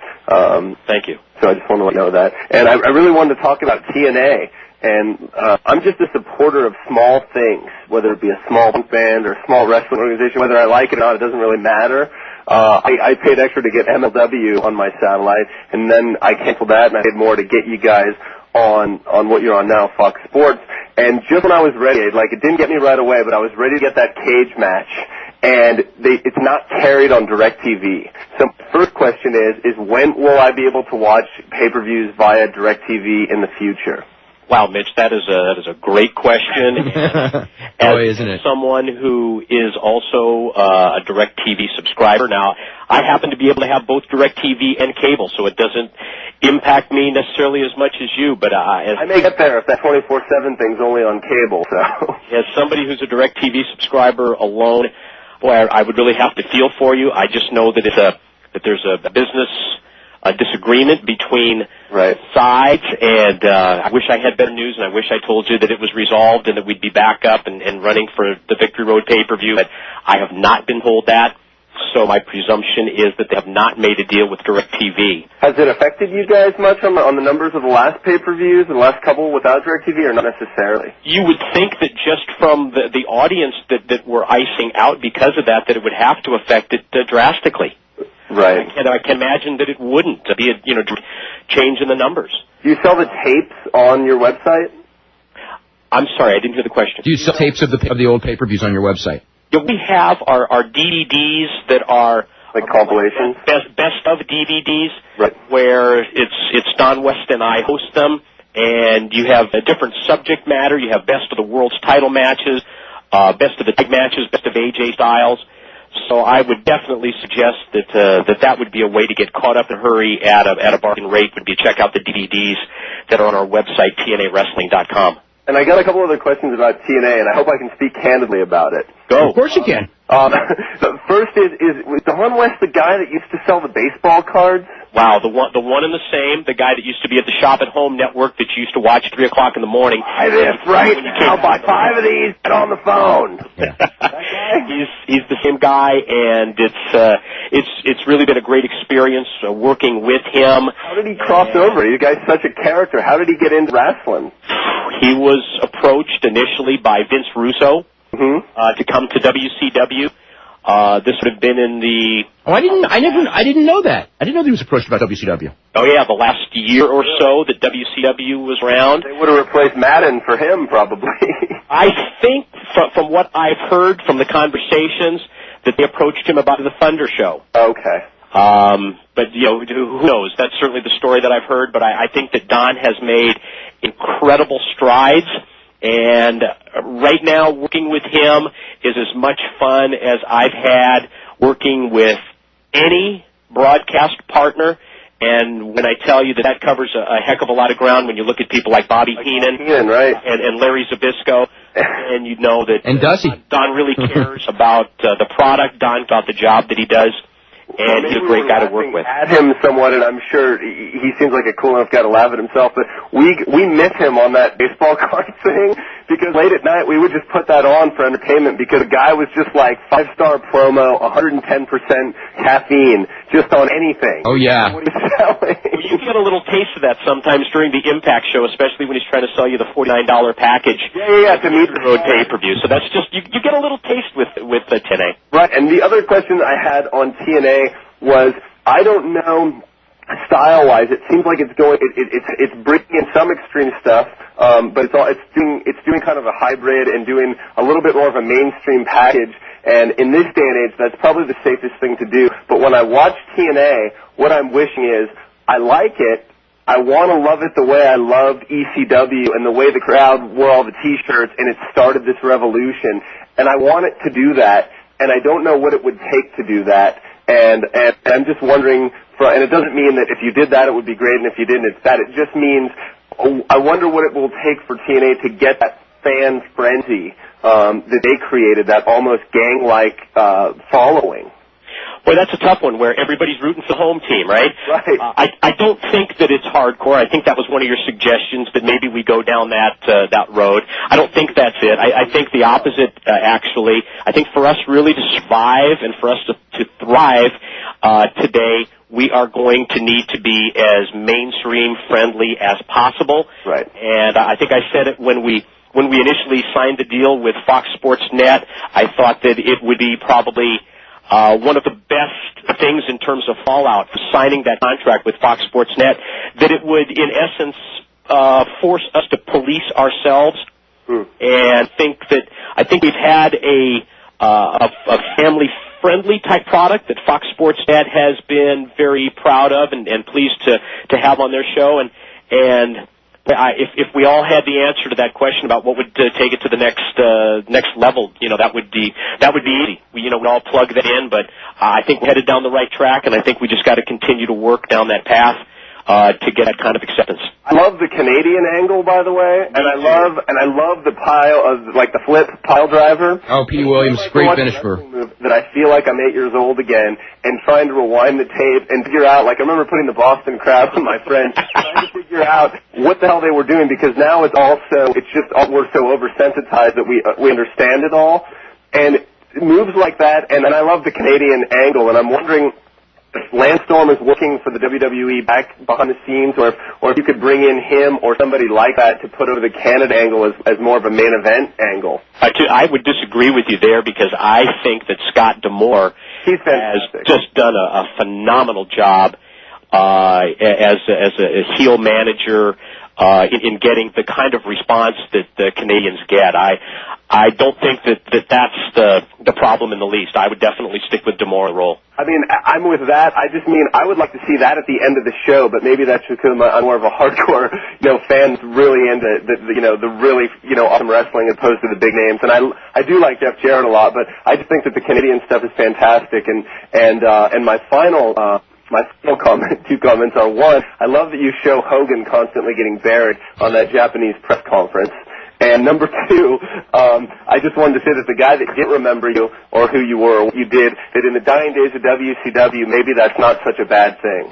Thank you. So I just want to let you know that. And I really wanted to talk about TNA. And I'm just a supporter of small things, whether it be a small band or a small wrestling organization. Whether I like it or not, it doesn't really matter. I paid extra to get MLW on my satellite, and then I canceled that, and I paid more to get you guys on what you're on now, Fox Sports. And just when I was ready, like, it didn't get me right away, but I was ready to get that cage match, and it's not carried on DirecTV. So my first question is when will I be able to watch pay-per-views via DirecTV in the future? Wow, Mitch, that is a great question. Boy, isn't it? Someone who is also a DirecTV subscriber. Now, I happen to be able to have both DirecTV and cable, so it doesn't impact me necessarily as much as you. But I may get there if that 24/7 thing's only on cable. So, as somebody who's a DirecTV subscriber alone, boy, I would really have to feel for you. I just know that there's a business disagreement between sides, and I wish I had better news, and I wish I told you that it was resolved and that we'd be back up and running for the Victory Road pay-per-view, but I have not been told that, so my presumption is that they have not made a deal with DirecTV. Has it affected you guys much on the numbers of the last pay-per-views, the last couple without DirecTV, or not necessarily? You would think that just from the audience that we're icing out because of that it would have to affect it drastically. Right. And I can imagine that it wouldn't be a change in the numbers. Do you sell the tapes on your website? I'm sorry, I didn't hear the question. Do you sell tapes of the old pay-per-views on your website? Yeah, we have our DVDs that are like compilations, best of DVDs, right? Where it's Don West and I host them, and you have a different subject matter. You have best of the world's title matches, best of the tag matches, best of AJ Styles. So I would definitely suggest that would be a way to get caught up in a hurry at a bargain rate, would be to check out the DVDs that are on our website, TNAWrestling.com. And I got a couple other questions about TNA, and I hope I can speak candidly about it. Go. Of course you can. First was Don West the guy that used to sell the baseball cards? Wow, the one and the same, the guy that used to be at the Shop at Home network that you used to watch at 3 o'clock in the morning. That's right. I'll buy 5 of these. Get on the phone. Yeah. He's the same guy, and it's really been a great experience working with him. How did he cross over? You guy's such a character. How did he get into wrestling? He was approached initially by Vince Russo to come to WCW. This would have been in the... Oh, I didn't know that. I didn't know that he was approached about WCW. Oh, yeah, the last year or so that WCW was around. They would have replaced Madden for him, probably. I think, from what I've heard from the conversations, that they approached him about the Thunder show. Okay. But, who knows? That's certainly the story that I've heard, but I think that Don has made incredible strides. And right now, working with him is as much fun as I've had working with any broadcast partner. And when I tell you that covers a heck of a lot of ground, when you look at people like Bobby Heenan, right, and Larry Zbyszko, and you know that and does he? Don really cares about the product. Don got the job that he does. And he's a great guy to work with. At him somewhat, and I'm sure he seems like a cool enough guy to laugh at himself, but we miss him on that baseball card thing, because late at night we would just put that on for entertainment, because the guy was just like 5-star promo, 110% caffeine, just on anything. Oh, yeah. What he's selling. Well, you get a little taste of that sometimes during the Impact show, especially when he's trying to sell you the $49 package. Yeah, to meet the road pay-per-view. So that's just, you get a little taste with TNA. Right, and the other question I had on TNA was, I don't know, style-wise, it seems like it's bringing in some extreme stuff, but it's doing kind of a hybrid and doing a little bit more of a mainstream package. And in this day and age, that's probably the safest thing to do. But when I watch TNA, what I'm wishing is, I like it. I want to love it the way I loved ECW and the way the crowd wore all the T-shirts and it started this revolution. And I want it to do that, and I don't know what it would take to do that. And I'm just wondering, and it doesn't mean that if you did that it would be great, and if you didn't it's that. It just means, I wonder what it will take for TNA to get that fan frenzy that they created, that almost gang-like following. Boy, that's a tough one where everybody's rooting for the home team, right? Right. I don't think that it's hardcore. I think that was one of your suggestions, that maybe we go down that road. I don't think that's it. I think the opposite, actually. I think for us really to survive and for us to thrive today, we are going to need to be as mainstream friendly as possible. Right. And I think I said it when we initially signed the deal with Fox Sports Net. I thought that it would be probably one of the best things in terms of fallout for signing that contract with Fox Sports Net, that it would, in essence, force us to police ourselves. And I think we've had a family-friendly type product that Fox Sports Net has been very proud of and pleased to have on their show. And if we all had the answer to that question about what would take it to the next level, that would be easy. We'd all plug that in. But I think we're headed down the right track, and I think we just got to continue to work down that path to get that kind of acceptance. I love the Canadian angle, by the way, and I love the the flip pile driver. Oh, P. Williams, great finish for that. I feel like I'm 8 years old again and trying to rewind the tape and figure out. Like I remember putting the Boston Crab with my friend, trying to figure out what the hell they were doing, because now we're so oversensitized that we understand it all, and moves like that. And then I love the Canadian angle, and I'm wondering if Lance Storm is working for the WWE back behind the scenes, or if you could bring in him or somebody like that to put over the Canada angle as more of a main event angle. I would disagree with you there, because I think that Scott D'Amore has just done a phenomenal job as a heel manager in getting the kind of response that the Canadians get. I don't think that's the problem in the least. I would definitely stick with D'Amore role. I mean, I'm with that. I just mean I would like to see that at the end of the show, but maybe that's just because I'm more of a hardcore, fan really into the really, awesome wrestling as opposed to the big names. And I do like Jeff Jarrett a lot, but I just think that the Canadian stuff is fantastic. And my final two comments are, one, I love that you show Hogan constantly getting buried on that Japanese press conference. And number two, I just wanted to say that the guy that didn't remember you or who you were or what you did, that in the dying days of WCW, maybe that's not such a bad thing.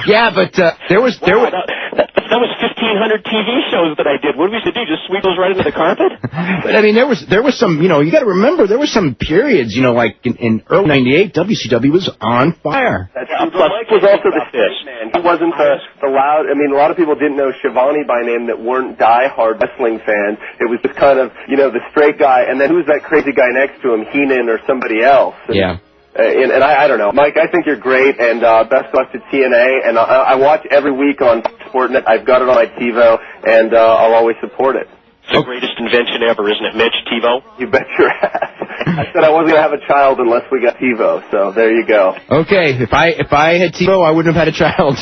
Yeah, but there was that was 1,500 TV shows that I did. What did we do? Just sweep those right into the carpet? But I mean, there was some, you got to remember, there were some periods, like in early '98, WCW was on fire. That's true. Mike was also the straight man. He wasn't the loud. I mean, a lot of people didn't know Schiavone by name that weren't diehard wrestling fans. It was just kind of, the straight guy, and then who's that crazy guy next to him, Heenan or somebody else? Yeah. And I don't know. Mike, I think you're great, and best luck to TNA, and I watch every week on Sportnet. I've got it on my TiVo, and I'll always support it. It's the greatest invention ever, isn't it, Mitch, TiVo? You bet your ass. I said I wasn't going to have a child unless we got TiVo, so there you go. Okay, if I had TiVo, I wouldn't have had a child.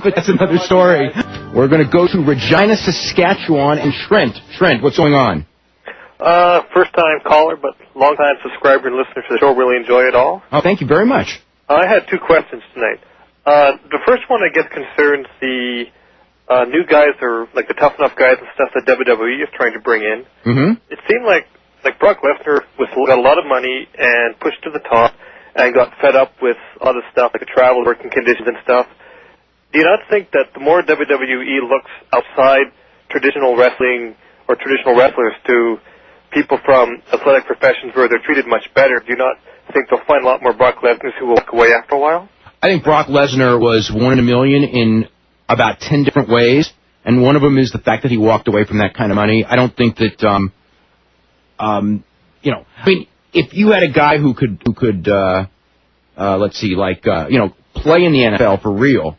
But that's another story. We're going to go to Regina, Saskatchewan, and Trent. Trent, what's going on? First-time caller, but long-time subscriber and listener to the show. Really enjoy it all. Oh, thank you very much. I had two questions tonight. The first one, I guess, concerns the new guys, or like the Tough Enough guys and stuff that WWE is trying to bring in. Mm-hmm. It seemed like Brock Lesnar got a lot of money and pushed to the top and got fed up with other stuff, like the travel, working conditions and stuff. Do you not think that the more WWE looks outside traditional wrestling or traditional wrestlers to people from athletic professions where they're treated much better, do you not think they'll find a lot more Brock Lesnars who will walk away after a while? I think Brock Lesnar was 1 in a million in about 10 different ways, and one of them is the fact that he walked away from that kind of money. I don't think that, I mean, if you had a guy who could, let's see, play in the NFL for real,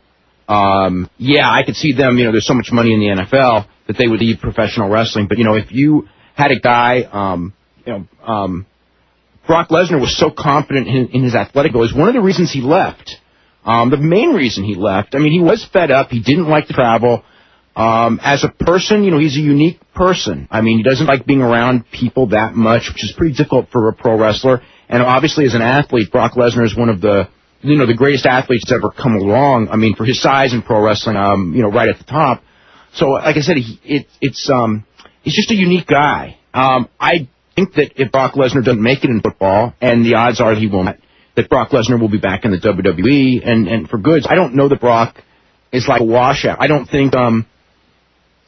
yeah, I could see them, there's so much money in the NFL that they would leave professional wrestling. But, if you had a guy, Brock Lesnar was so confident in his athletic abilities. One of the reasons he left, the main reason he left, I mean, he was fed up. He didn't like to travel. As a person, he's a unique person. I mean, he doesn't like being around people that much, which is pretty difficult for a pro wrestler. And obviously, as an athlete, Brock Lesnar is one of the greatest athletes that's ever come along. I mean, for his size in pro wrestling, right at the top. So, like I said, he's just a unique guy. I think that if Brock Lesnar doesn't make it in football, and the odds are he won't, that Brock Lesnar will be back in the WWE and for goods. I don't know that Brock is like a washout. I don't think,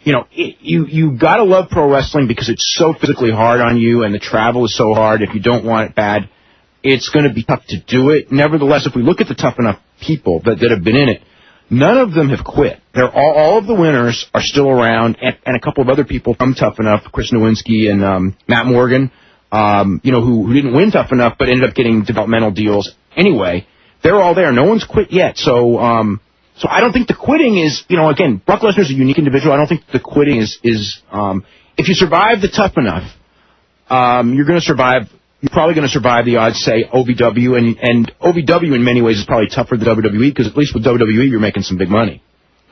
you gotta love pro wrestling because it's so physically hard on you and the travel is so hard. If you don't want it bad, it's going to be tough to do it. Nevertheless, if we look at the Tough Enough people that have been in it, none of them have quit. They're all of the winners are still around, and a couple of other people from Tough Enough, Chris Nowinski and Matt Morgan, who didn't win Tough Enough but ended up getting developmental deals anyway. They're all there. No one's quit yet. So I don't think the quitting is, again, Brock Lesnar's a unique individual. I don't think the quitting is if you survive the Tough Enough, you're probably going to survive the odds, say, OVW, and OVW in many ways is probably tougher than WWE because at least with WWE you're making some big money.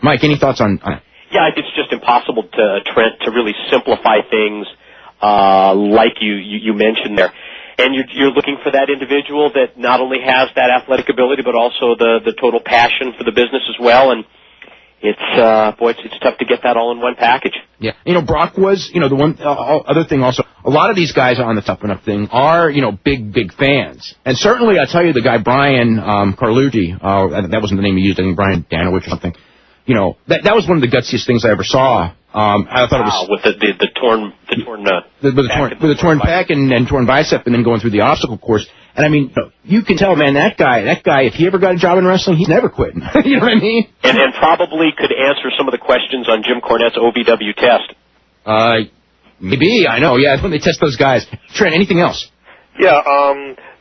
Mike, any thoughts on it? Yeah, it's just impossible Trent, to really simplify things like you mentioned there. And you're looking for that individual that not only has that athletic ability but also the total passion for the business as well. And it's tough to get that all in one package. Yeah. Brock was, the one other thing also, a lot of these guys on the Tough Enough thing are, big fans. And certainly, I tell you, the guy Brian Carlucci, that wasn't the name he used, I think Brian Danowich or something, that was one of the gutsiest things I ever saw. I thought it was with the torn torn pec and torn bicep, and then going through the obstacle course. And I mean, you can tell, man, that guy, if he ever got a job in wrestling, he's never quitting. You know what I mean? And probably could answer some of the questions on Jim Cornette's OVW test. Maybe, I know, yeah, when they test those guys. Trent, anything else? Yeah,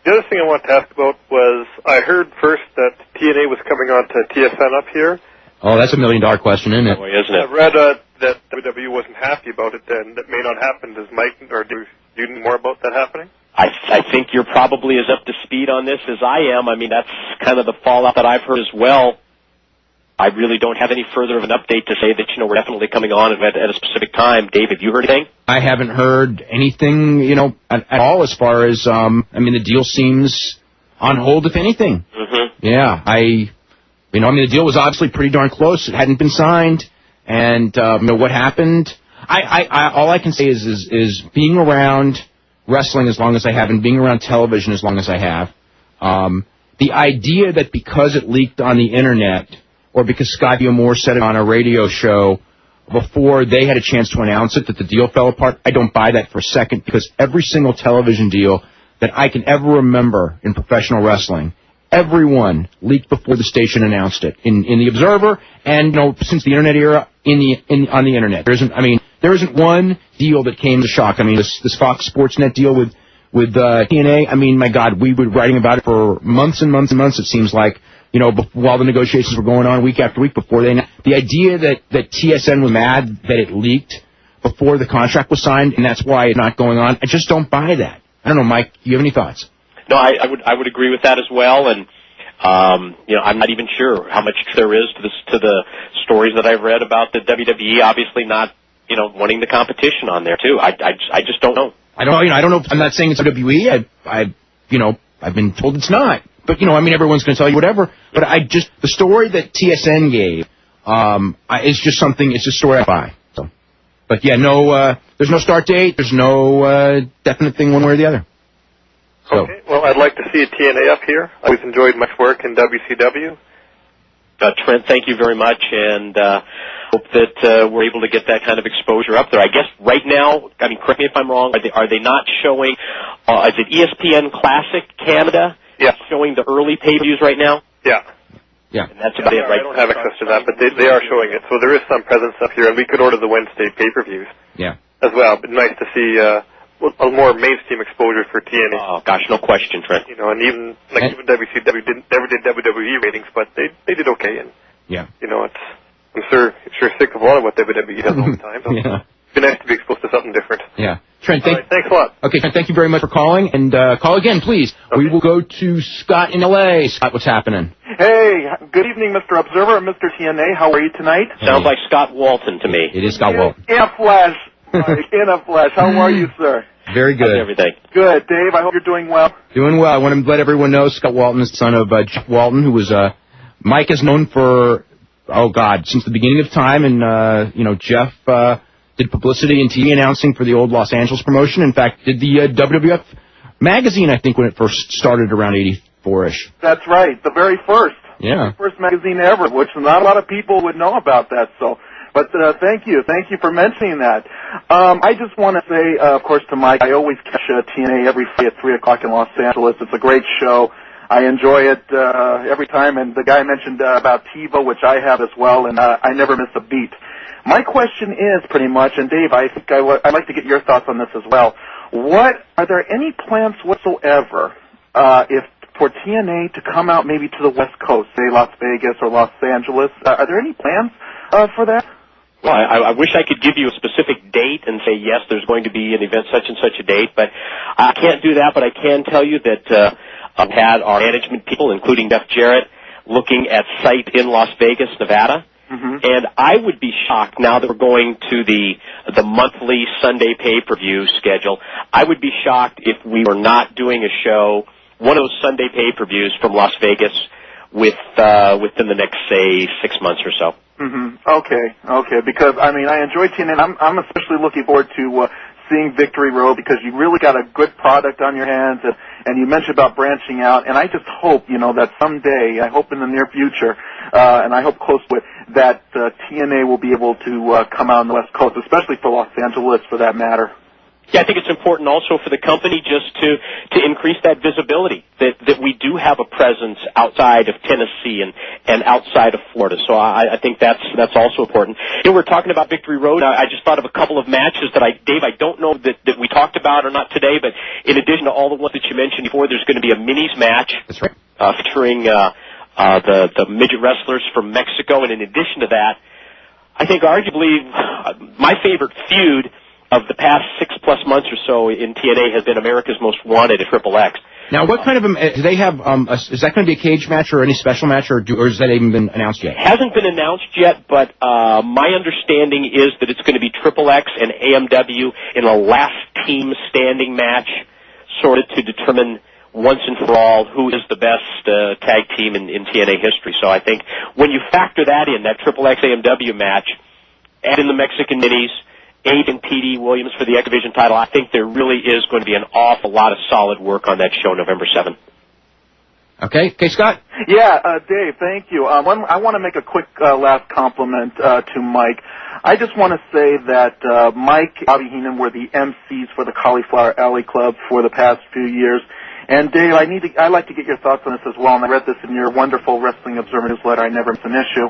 the other thing I wanted to ask about was I heard first that TNA was coming on to TSN up here. Oh, that's $1 million question, isn't it? Oh, isn't it? I read that WWE wasn't happy about it, and that may not happen. Does Mike, or do you know more about that happening? I think you're probably as up to speed on this as I am. I mean, that's kind of the fallout that I've heard as well. I really don't have any further of an update to say that, we're definitely coming on at a specific time. Dave, have you heard anything? I haven't heard anything, at all as far as, the deal seems on hold, if anything. Mm-hmm. Yeah, the deal was obviously pretty darn close. It hadn't been signed, and, what happened. All I can say is being around wrestling as long as I have and being around television as long as I have, the idea that because it leaked on the internet or because Scott Moore said it on a radio show before they had a chance to announce it that the deal fell apart, I don't buy that for a second, because every single television deal that I can ever remember in professional wrestling, everyone leaked before the station announced it in the Observer, and since the internet era on the internet. There isn't one deal that came as a shock. This Fox Sportsnet deal with TNA. My God, we were writing about it for months and months and months. It seems like while the negotiations were going on week after week before the idea that TSN was mad that it leaked before the contract was signed and that's why it's not going on. I just don't buy that. I don't know, Mike. Do you have any thoughts? No, I would agree with that as well, and I'm not even sure how much there is to the stories that I've read about the WWE obviously not wanting the competition on there too. I just don't know. I don't know. I'm not saying it's WWE. I've been told it's not, but everyone's going to tell you whatever. But the story that TSN gave is just something. It's a story I buy. So, but yeah, there's no start date. There's no definite thing one way or the other. So. Okay, well, I'd like to see a TNA up here. I always enjoyed much work in WCW. Trent, thank you very much, and hope that we're able to get that kind of exposure up there. I guess right now, correct me if I'm wrong, are they not showing, is it ESPN Classic Canada? Yeah. Showing the early pay-per-views right now? Yeah. Yeah. And that's about it, right? I don't have access to that, but they are showing it, so there is some presence up here, and we could order the Wednesday pay-per-views. Yeah. As well, but nice to see a more mainstream exposure for TNA. Oh, gosh, no question, Trent. And even WCW never did WWE ratings, but they did okay. And yeah, I'm sure sick of a lot of what WWE does all the time. So yeah, it'd be nice to be exposed to something different. Yeah, Trent, thanks a lot. Okay, Trent, thank you very much for calling, and call again, please. Okay. We will go to Scott in LA. Scott, what's happening? Hey, good evening, Mr. Observer and Mr. TNA. How are you tonight? Sounds like Scott Walton to me. It is Scott Walton. In a flash. In a flash. How are you, sir? Very good. How's everything? Good. Dave, I hope you're doing well. Doing well. I want to let everyone know Scott Walton is the son of Jeff Walton, who was Mike is known for, since the beginning of time. And, Jeff did publicity and TV announcing for the old Los Angeles promotion. In fact, did the WWF magazine, I think, when it first started around 84-ish. That's right, the very first. Yeah. The first magazine ever, which not a lot of people would know about that. So, but thank you for mentioning that. I just want to say, of course, to Mike, I always catch TNA every Friday at 3 o'clock in Los Angeles. It's a great show. I enjoy it every time. And the guy mentioned about TiVo, which I have as well, and I never miss a beat. My question is pretty much, and Dave, I think I'd like to get your thoughts on this as well. Are there any plans whatsoever for TNA to come out maybe to the West Coast, say Las Vegas or Los Angeles? Are there any plans for that? Well, I wish I could give you a specific date and say, yes, there's going to be an event such and such a date, but I can't do that. But I can tell you that I've had our management people, including Jeff Jarrett, looking at site in Las Vegas, Nevada. Mm-hmm. And I would be shocked now that we're going to the monthly Sunday pay-per-view schedule. I would be shocked if we were not doing a show, one of those Sunday pay-per-views from Las Vegas within the next, say, 6 months or so. Mm-hmm. Okay. Because, I mean, I enjoy TNA. I'm especially looking forward to seeing Victory Road because you really got a good product on your hands, and you mentioned about branching out, and I just hope, that someday, I hope in the near future, and I hope close to it, that TNA will be able to come out on the West Coast, especially for Los Angeles, for that matter. Yeah, I think it's important also for the company just to increase that visibility, that we do have a presence outside of Tennessee and outside of Florida. So I think that's also important. We're talking about Victory Road. I just thought of a couple of matches that Dave, I don't know that we talked about or not today, but in addition to all the ones that you mentioned before, there's going to be a minis match. That's right. Featuring the midget wrestlers from Mexico. And in addition to that, I think arguably my favorite feud of the past 6+ months or so in TNA has been America's Most Wanted at XXX. Now, what kind of do they have? Is that going to be a cage match or any special match, or has that even been announced yet? It hasn't been announced yet, but my understanding is that it's going to be XXX and AMW in a last team standing match, sort of to determine once and for all who is the best tag team in TNA history. So I think when you factor that in, that XXX AMW match, add in the Mexican minis, Abe and P.D. Williams for the X Division title, I think there really is going to be an awful lot of solid work on that show November 7th. Okay, Scott? Yeah, Dave, thank you. I want to make a quick last compliment to Mike. I just want to say that Mike and Bobby Heenan were the MCs for the Cauliflower Alley Club for the past few years. And Dave, I'd like to get your thoughts on this as well, and I read this in your wonderful Wrestling Observer newsletter, I Never Miss an Issue,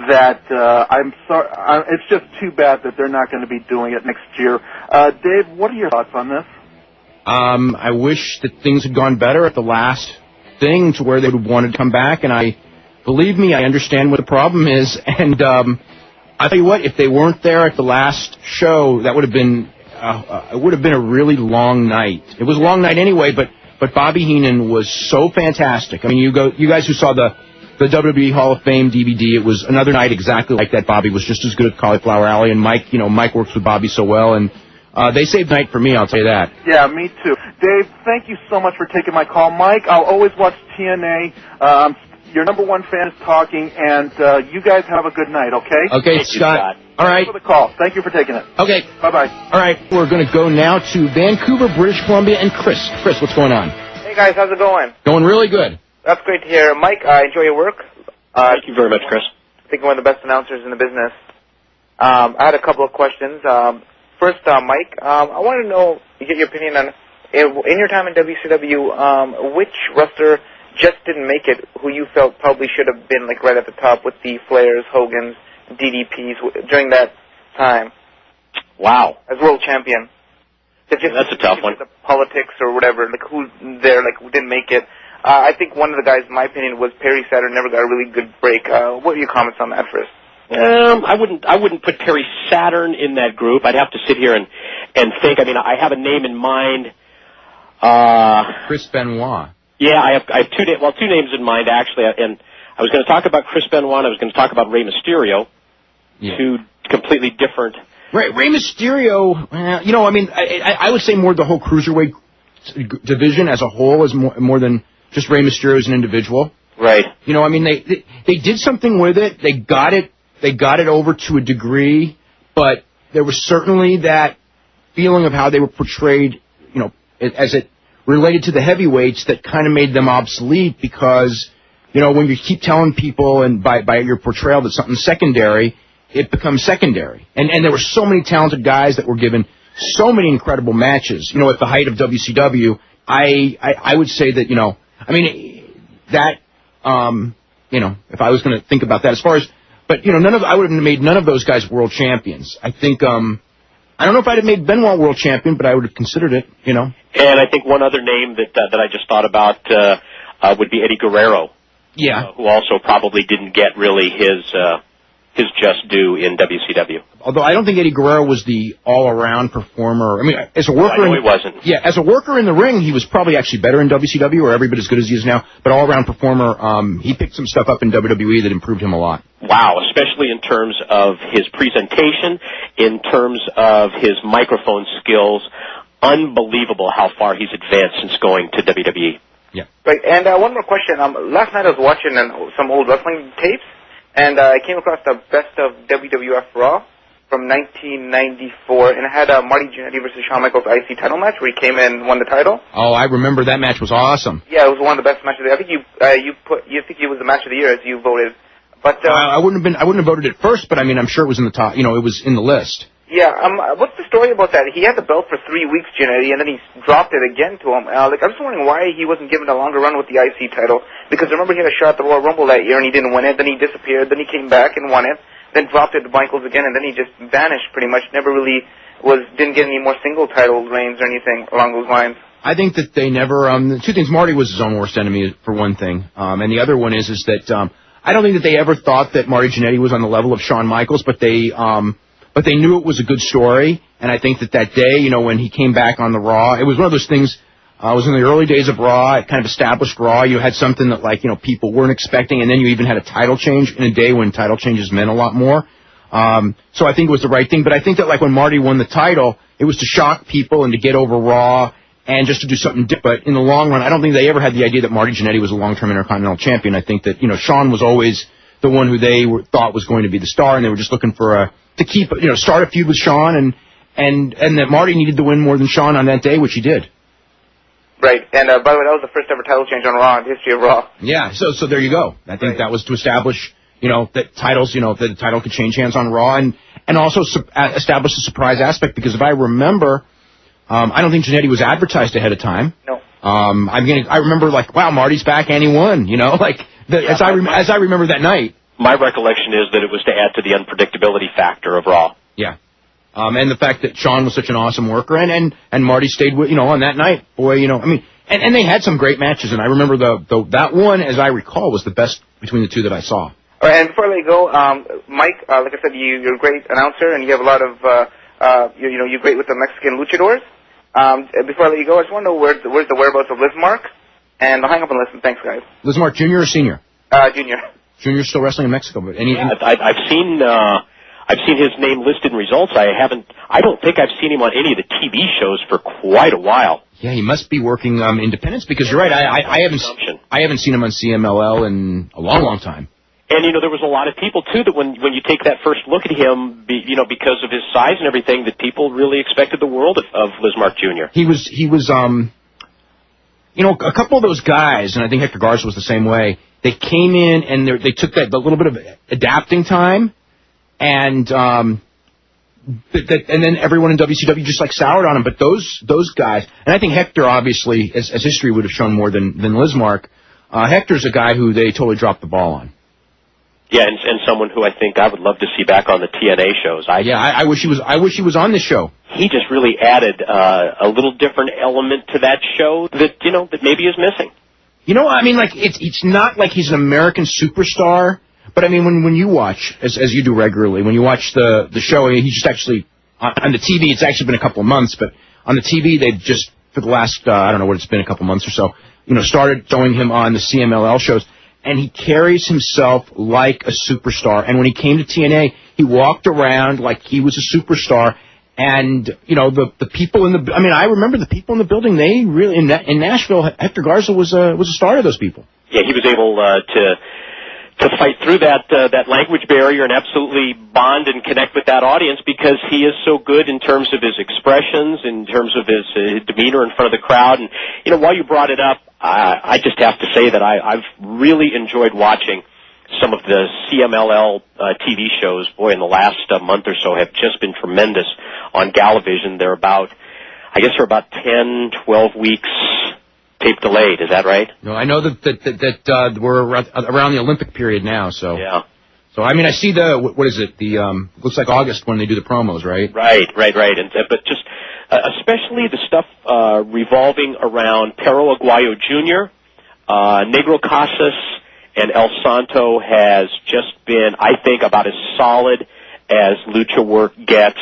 that I'm sorry, it's just too bad that they're not going to be doing it next year. Dave, what are your thoughts on this? I wish that things had gone better at the last thing to where they would have wanted to come back, and believe me, I understand what the problem is, and I tell you what, if they weren't there at the last show, that would have been it would have been a really long night. It was a long night anyway, but Bobby Heenan was so fantastic. I mean, you guys who saw the WWE Hall of Fame DVD, it was another night exactly like that. Bobby was just as good at Cauliflower Alley, and Mike works with Bobby so well, and they saved the night for me, I'll tell you that. Yeah, me too. Dave, thank you so much for taking my call. Mike, I'll always watch TNA. Your number one fan is talking, and you guys have a good night, okay? Okay, Scott. All right. Thanks for the call. Thank you for taking it. Okay. Bye-bye. All right, we're going to go now to Vancouver, British Columbia, and Chris. Chris, what's going on? Hey, guys, how's it going? Going really good. That's great to hear. Mike, I enjoy your work. Thank you very much, Chris. I think one of the best announcers in the business. I had a couple of questions. First, Mike, I want to know, get your opinion on, in your time in WCW, which wrestler just didn't make it who you felt probably should have been like right at the top with the Flairs, Hogans, DDPs during that time? Wow. As world champion. That's a tough one. The politics or whatever, like who didn't make it. I think one of the guys, in my opinion, was Perry Saturn. Never got a really good break. What are your comments on that first? I wouldn't put Perry Saturn in that group. I'd have to sit here and think. I mean, I have a name in mind. Chris Benoit. Yeah, I have two names in mind actually, and I was going to talk about Chris Benoit. And I was going to talk about Rey Mysterio. Yeah. Two completely different. Rey Mysterio. I would say more the whole cruiserweight division as a whole is more than just Rey Mysterio as an individual. Right. They did something with it. They got it over to a degree, but there was certainly that feeling of how they were portrayed, as it related to the heavyweights that kind of made them obsolete because, when you keep telling people and by your portrayal that something's secondary, it becomes secondary. And there were so many talented guys that were given so many incredible matches. At the height of WCW, I would say that, if I was going to think about that as far as, but, I would have made none of those guys world champions. I think, I don't know if I'd have made Benoit world champion, but I would have considered it, And I think one other name that I just thought about would be Eddie Guerrero. Yeah. Who also probably didn't get really his just due in WCW. Although I don't think Eddie Guerrero was the all-around performer. As a worker... I know he wasn't. Yeah, as a worker in the ring, he was probably actually better in WCW, or every bit as good as he is now. But all-around performer, he picked some stuff up in WWE that improved him a lot. Wow, especially in terms of his presentation, in terms of his microphone skills. Unbelievable how far he's advanced since going to WWE. Yeah. Right, and one more question. Last night I was watching some old wrestling tapes, and I came across the best of WWF Raw from 1994, and it had Marty Jannetty versus Shawn Michaels IC title match where he came in and won the title. Oh, I remember that match was awesome. Yeah, it was one of the best matches. I think you think it was the match of the year as you voted, but I wouldn't have voted it first, but I'm sure it was in the top. It was in the list. Yeah, what's the story about that? He had the belt for 3 weeks, Jannetty, and then he dropped it again to him. I'm just wondering why he wasn't given a longer run with the IC title, because I remember he had a shot at the Royal Rumble that year and he didn't win it, then he disappeared, then he came back and won it, then dropped it to Michaels again, and then he just vanished pretty much, never really didn't get any more single title reigns or anything along those lines. I think that they never, the two things, Marty was his own worst enemy for one thing, and the other one is that, I don't think that they ever thought that Marty Jannetty was on the level of Shawn Michaels, but they knew it was a good story, and I think that day, when he came back on the Raw, it was one of those things, it was in the early days of Raw, it kind of established Raw, you had something that, people weren't expecting, and then you even had a title change in a day when title changes meant a lot more. So I think it was the right thing, but I think that, when Marty won the title, it was to shock people and to get over Raw and just to do something different. But in the long run, I don't think they ever had the idea that Marty Jannetty was a long-term Intercontinental Champion. I think that, Shawn was always the one who they thought was going to be the star, and they were just looking for to keep, start a feud with Shawn, and that Marty needed to win more than Shawn on that day, which he did. Right, and by the way, that was the first ever title change on Raw in the history of Raw. Yeah, so there you go. I think that was to establish, that titles, that the title could change hands on Raw, and also establish the surprise aspect, because if I remember, I don't think Jannetty was advertised ahead of time. No. I remember, wow, Marty's back and he won, as I remember that night. My recollection is that it was to add to the unpredictability factor of Raw. Yeah. And the fact that Shawn was such an awesome worker, and Marty stayed with, on that night, boy, and they had some great matches, and I remember that one, as I recall, was the best between the two that I saw. All right, and before I let you go, Mike, like I said, you're a great announcer, and you have a lot of, you're great with the Mexican luchadors. Before I let you go, I just want to know where's the whereabouts of Lizmark, and I'll hang up and listen. Thanks, guys. Lizmark, junior or senior? Junior. Junior's still wrestling in Mexico, but I've seen his name listed in results. I don't think I've seen him on any of the TV shows for quite a while. Yeah, he must be working independence, because you're right. I haven't seen him on CMLL in a long time. And there was a lot of people too that when you take that first look at him, because of his size and everything, that people really expected the world of Lizmark Jr. He was a couple of those guys, and I think Hector Garza was the same way. They came in and they took the little bit of adapting time, and then everyone in WCW just soured on him. But those guys, and I think Hector, obviously, as history would have shown more than Lizmark, Hector's a guy who they totally dropped the ball on. Yeah, and someone who I think I would love to see back on the TNA shows. I wish he was on this show. He just really added a little different element to that show that maybe is missing. It's not like he's an American superstar, but when you watch, as you do regularly, when you watch the show, he's just actually on the TV. It's actually been a couple of months, but on the TV they've just for the last I don't know what it's been, a couple of months or so, started showing him on the CMLL shows. And he carries himself like a superstar. And when he came to TNA, he walked around like he was a superstar. And, the people in the... I remember the people in the building, they really... In Nashville, Hector Garza was a star of those people. Yeah, he was able to fight through that language barrier and absolutely bond and connect with that audience, because he is so good in terms of his expressions, in terms of his demeanor in front of the crowd. And, you know, while you brought it up, I just have to say that I've really enjoyed watching some of the CMLL TV shows. Boy, in the last month or so have just been tremendous on Galavision. They're about 10, 12 weeks tape delayed. Is that right? No, I know that we're around the Olympic period now. So yeah. So I mean, I see what is it? Looks like August when they do the promos, right? Right. And but just especially the stuff revolving around Perro Aguayo Jr., Negro Casas, and El Santo has just been, I think, about as solid as lucha work gets,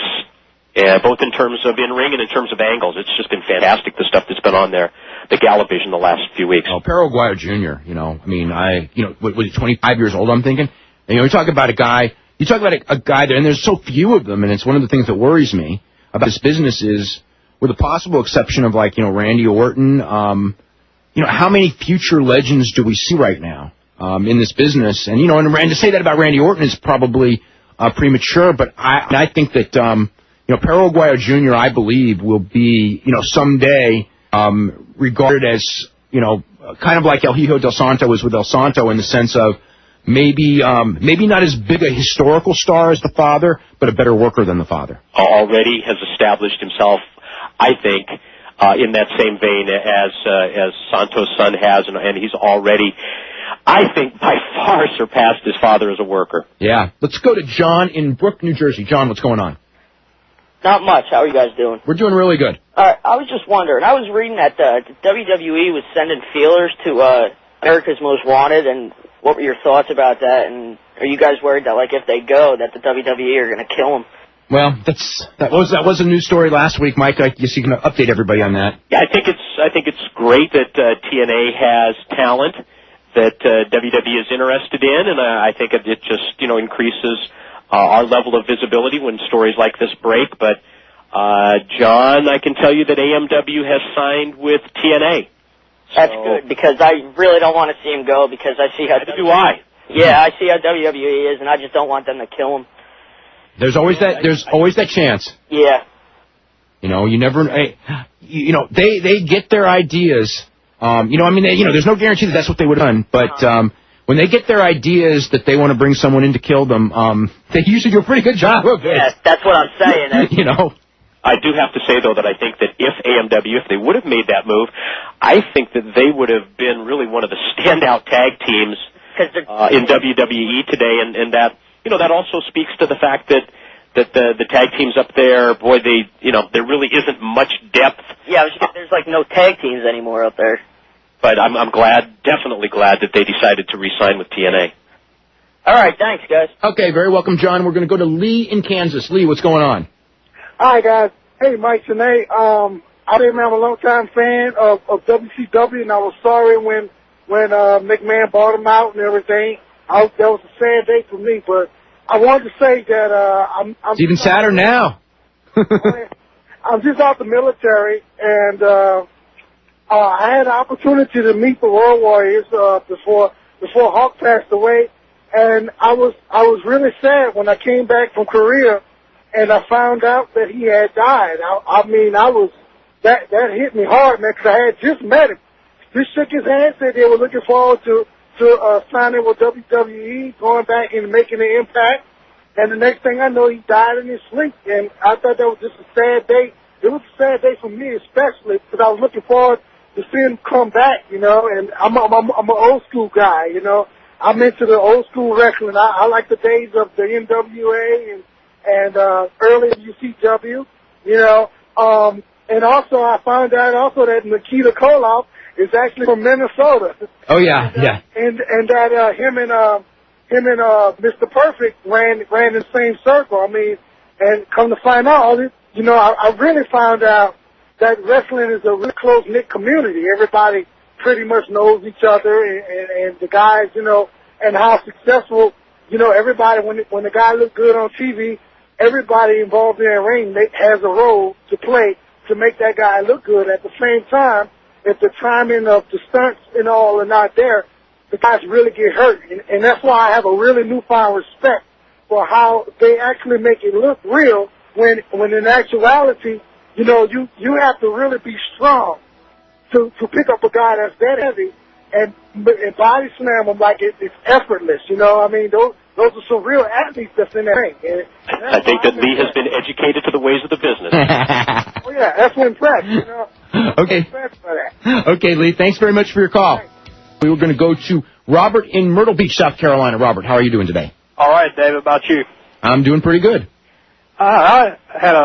both in terms of in-ring and in terms of angles. It's just been fantastic, the stuff that's been on there, the Galavision, the last few weeks. Oh, Perro Aguayo Jr., you know, I mean, what was he, 25 years old, I'm thinking? And, you know, you talk about a guy there, and there's so few of them, and it's one of the things that worries me about this business is, with the possible exception of, like, you know, Randy Orton, you know, how many future legends do we see right now in this business? And, you know, and to say that about Randy Orton is probably premature, but I think that, you know, Perro Aguayo Jr., I believe, will be, you know, someday regarded as, you know, kind of like El Hijo del Santo was with El Santo, in the sense of maybe not as big a historical star as the father, but a better worker than the father. Already has established himself, I think, in that same vein as Santo's son has, and he's already, I think, by far surpassed his father as a worker. Yeah. Let's go to John in Brook, New Jersey. John, what's going on? Not much. How are you guys doing? We're doing really good. I was just wondering. I was reading that WWE was sending feelers to America's Most Wanted, and what were your thoughts about that? And are you guys worried that, like, if they go, that the WWE are going to kill them? Well, that was a news story last week, Mike. I guess you can update everybody on that. Yeah, I think it's great that TNA has talent that WWE is interested in, and I think it just, you know, increases our level of visibility when stories like this break. But John, I can tell you that AMW has signed with TNA. That's good, because I really don't want to see him go, because I see how Yeah, I see how WWE is, and I just don't want them to kill him. There's always that chance. Yeah. You know, you never. You know, they get their ideas. You know, I mean, there's no guarantee that that's what they would have done, but when they get their ideas that they want to bring someone in to kill them, they usually do a pretty good job of it. Yeah, that's what I'm saying. You know. I do have to say, though, that I think that if AMW, if they would have made that move, I think that they would have been really one of the standout tag teams in WWE today, and that, you know, that also speaks to the fact that the tag teams up there, boy, there really isn't much depth. Yeah, there's like no tag teams anymore up there. But I'm definitely glad that they decided to re-sign with TNA. All right, thanks, guys. Okay, very welcome, John. We're going to go to Lee in Kansas. Lee, what's going on? Hi, guys. Hey, Mike Tenay. I'm a long-time fan of WCW, and I was sorry when McMahon bought him out and everything. That was a sad day for me, but I wanted to say that I'm it's even sadder now. I'm just out the military, and I had an opportunity to meet the Road Warriors before Hawk passed away, and I was really sad when I came back from Korea and I found out that he had died. That hit me hard, man, because I had just met him. Just shook his hand, said they were looking forward to signing with WWE, going back and making an impact. And the next thing I know, he died in his sleep. And I thought that was just a sad day. It was a sad day for me, especially, because I was looking forward to seeing him come back, you know. And I'm an old school guy, you know. I'm into the old school wrestling. I like the days of the NWA and early UCW, you know. And also I found out also that Nikita Koloff is actually from Minnesota. Oh yeah, yeah. And that him and Mr. Perfect ran in the same circle. I mean, and come to find out, all this, you know, I really found out that wrestling is a really close-knit community. Everybody pretty much knows each other, and the guys, you know, and how successful, you know, everybody, when the guy looks good on TV, everybody involved in that ring has a role to play to make that guy look good. At the same time, if the timing of the stunts and all are not there, the guys really get hurt. And that's why I have a really newfound respect for how they actually make it look real when in actuality, you know, you have to really be strong to pick up a guy that's that heavy and body slam him like it's effortless. You know, I mean, those are some real athletes that's in the ring. I think that Lee has been educated to the ways of the business. Oh, yeah, that's what impressed, you know. Okay. Okay, Lee, thanks very much for your call. Thanks. We were going to go to Robert in Myrtle Beach, South Carolina. Robert, how are you doing today? All right, Dave, about you? I'm doing pretty good. I had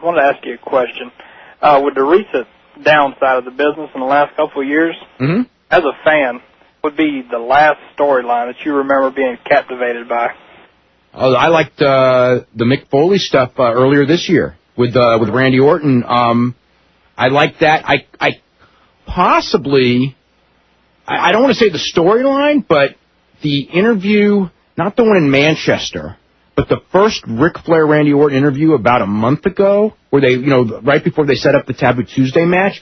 wanted to ask you a question. With the recent downside of the business in the last couple of years, as a fan, would be the last storyline that you remember being captivated by? Oh, I liked the Mick Foley stuff earlier this year with Randy Orton. I liked that. I possibly, I don't want to say the storyline, but the interview, not the one in Manchester, but the first Ric Flair Randy Orton interview about a month ago, where they, you know, right before they set up the Taboo Tuesday match.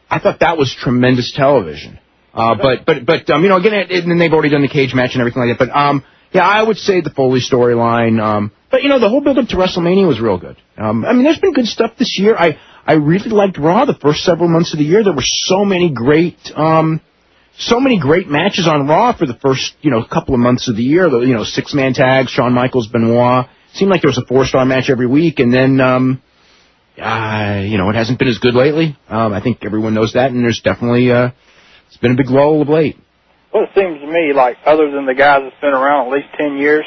I thought that was tremendous television. But you know, again, and they've already done the cage match and everything like that. But yeah, I would say the Foley storyline. But you know, the whole build up to WrestleMania was real good. I mean, there's been good stuff this year. I really liked Raw the first several months of the year. There were so many great matches on Raw for the first, you know, couple of months of the year. The, you know, 6-man tags, Shawn Michaels, Benoit. Seemed like there was a 4-star match every week, and then you know, it hasn't been as good lately. I think everyone knows that, and there's definitely it's been a big lull of late. Well, it seems to me like other than the guys that's been around at least 10 years,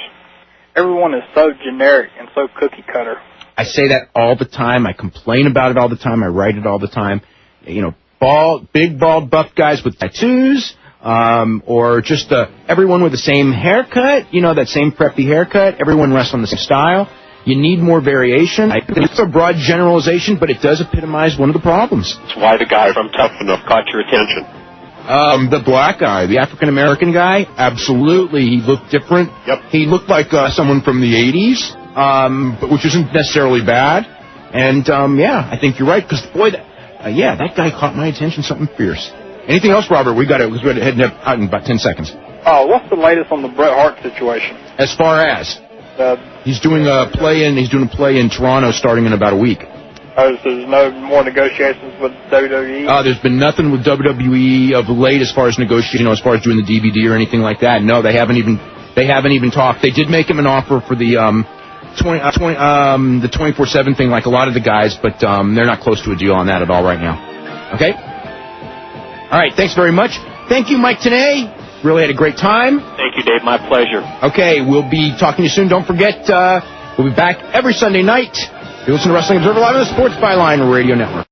everyone is so generic and so cookie cutter. I say that all the time. I complain about it all the time. I write it all the time. You know, big, bald, buff guys with tattoos, or just everyone with the same haircut, you know, that same preppy haircut, everyone wrestling the same style. You need more variation. I think it's a broad generalization, but it does epitomize one of the problems. That's why the guy from Tough Enough caught your attention. The black guy, the African-American guy, absolutely. He looked different. Yep. He looked like someone from the 80s, but which isn't necessarily bad. And, yeah, I think you're right, because, boy, that guy caught my attention, something fierce. Anything else, Robert? We got to head out in about 10 seconds. What's the latest on the Bret Hart situation? As far as? He's doing a play in Toronto starting in about a week. So there's no more negotiations with WWE? There's been nothing with WWE of late as far as negotiating, you know, as far as doing the DVD or anything like that. No, they haven't even talked. They did make him an offer for the 24/7 thing, like a lot of the guys, but they're not close to a deal on that at all right now. Okay. All right. Thanks very much. Thank you, Mike Tenay. Really had a great time. Thank you, Dave. My pleasure. Okay, we'll be talking to you soon. Don't forget, we'll be back every Sunday night. You listen to Wrestling Observer Live on the Sports Byline Radio Network.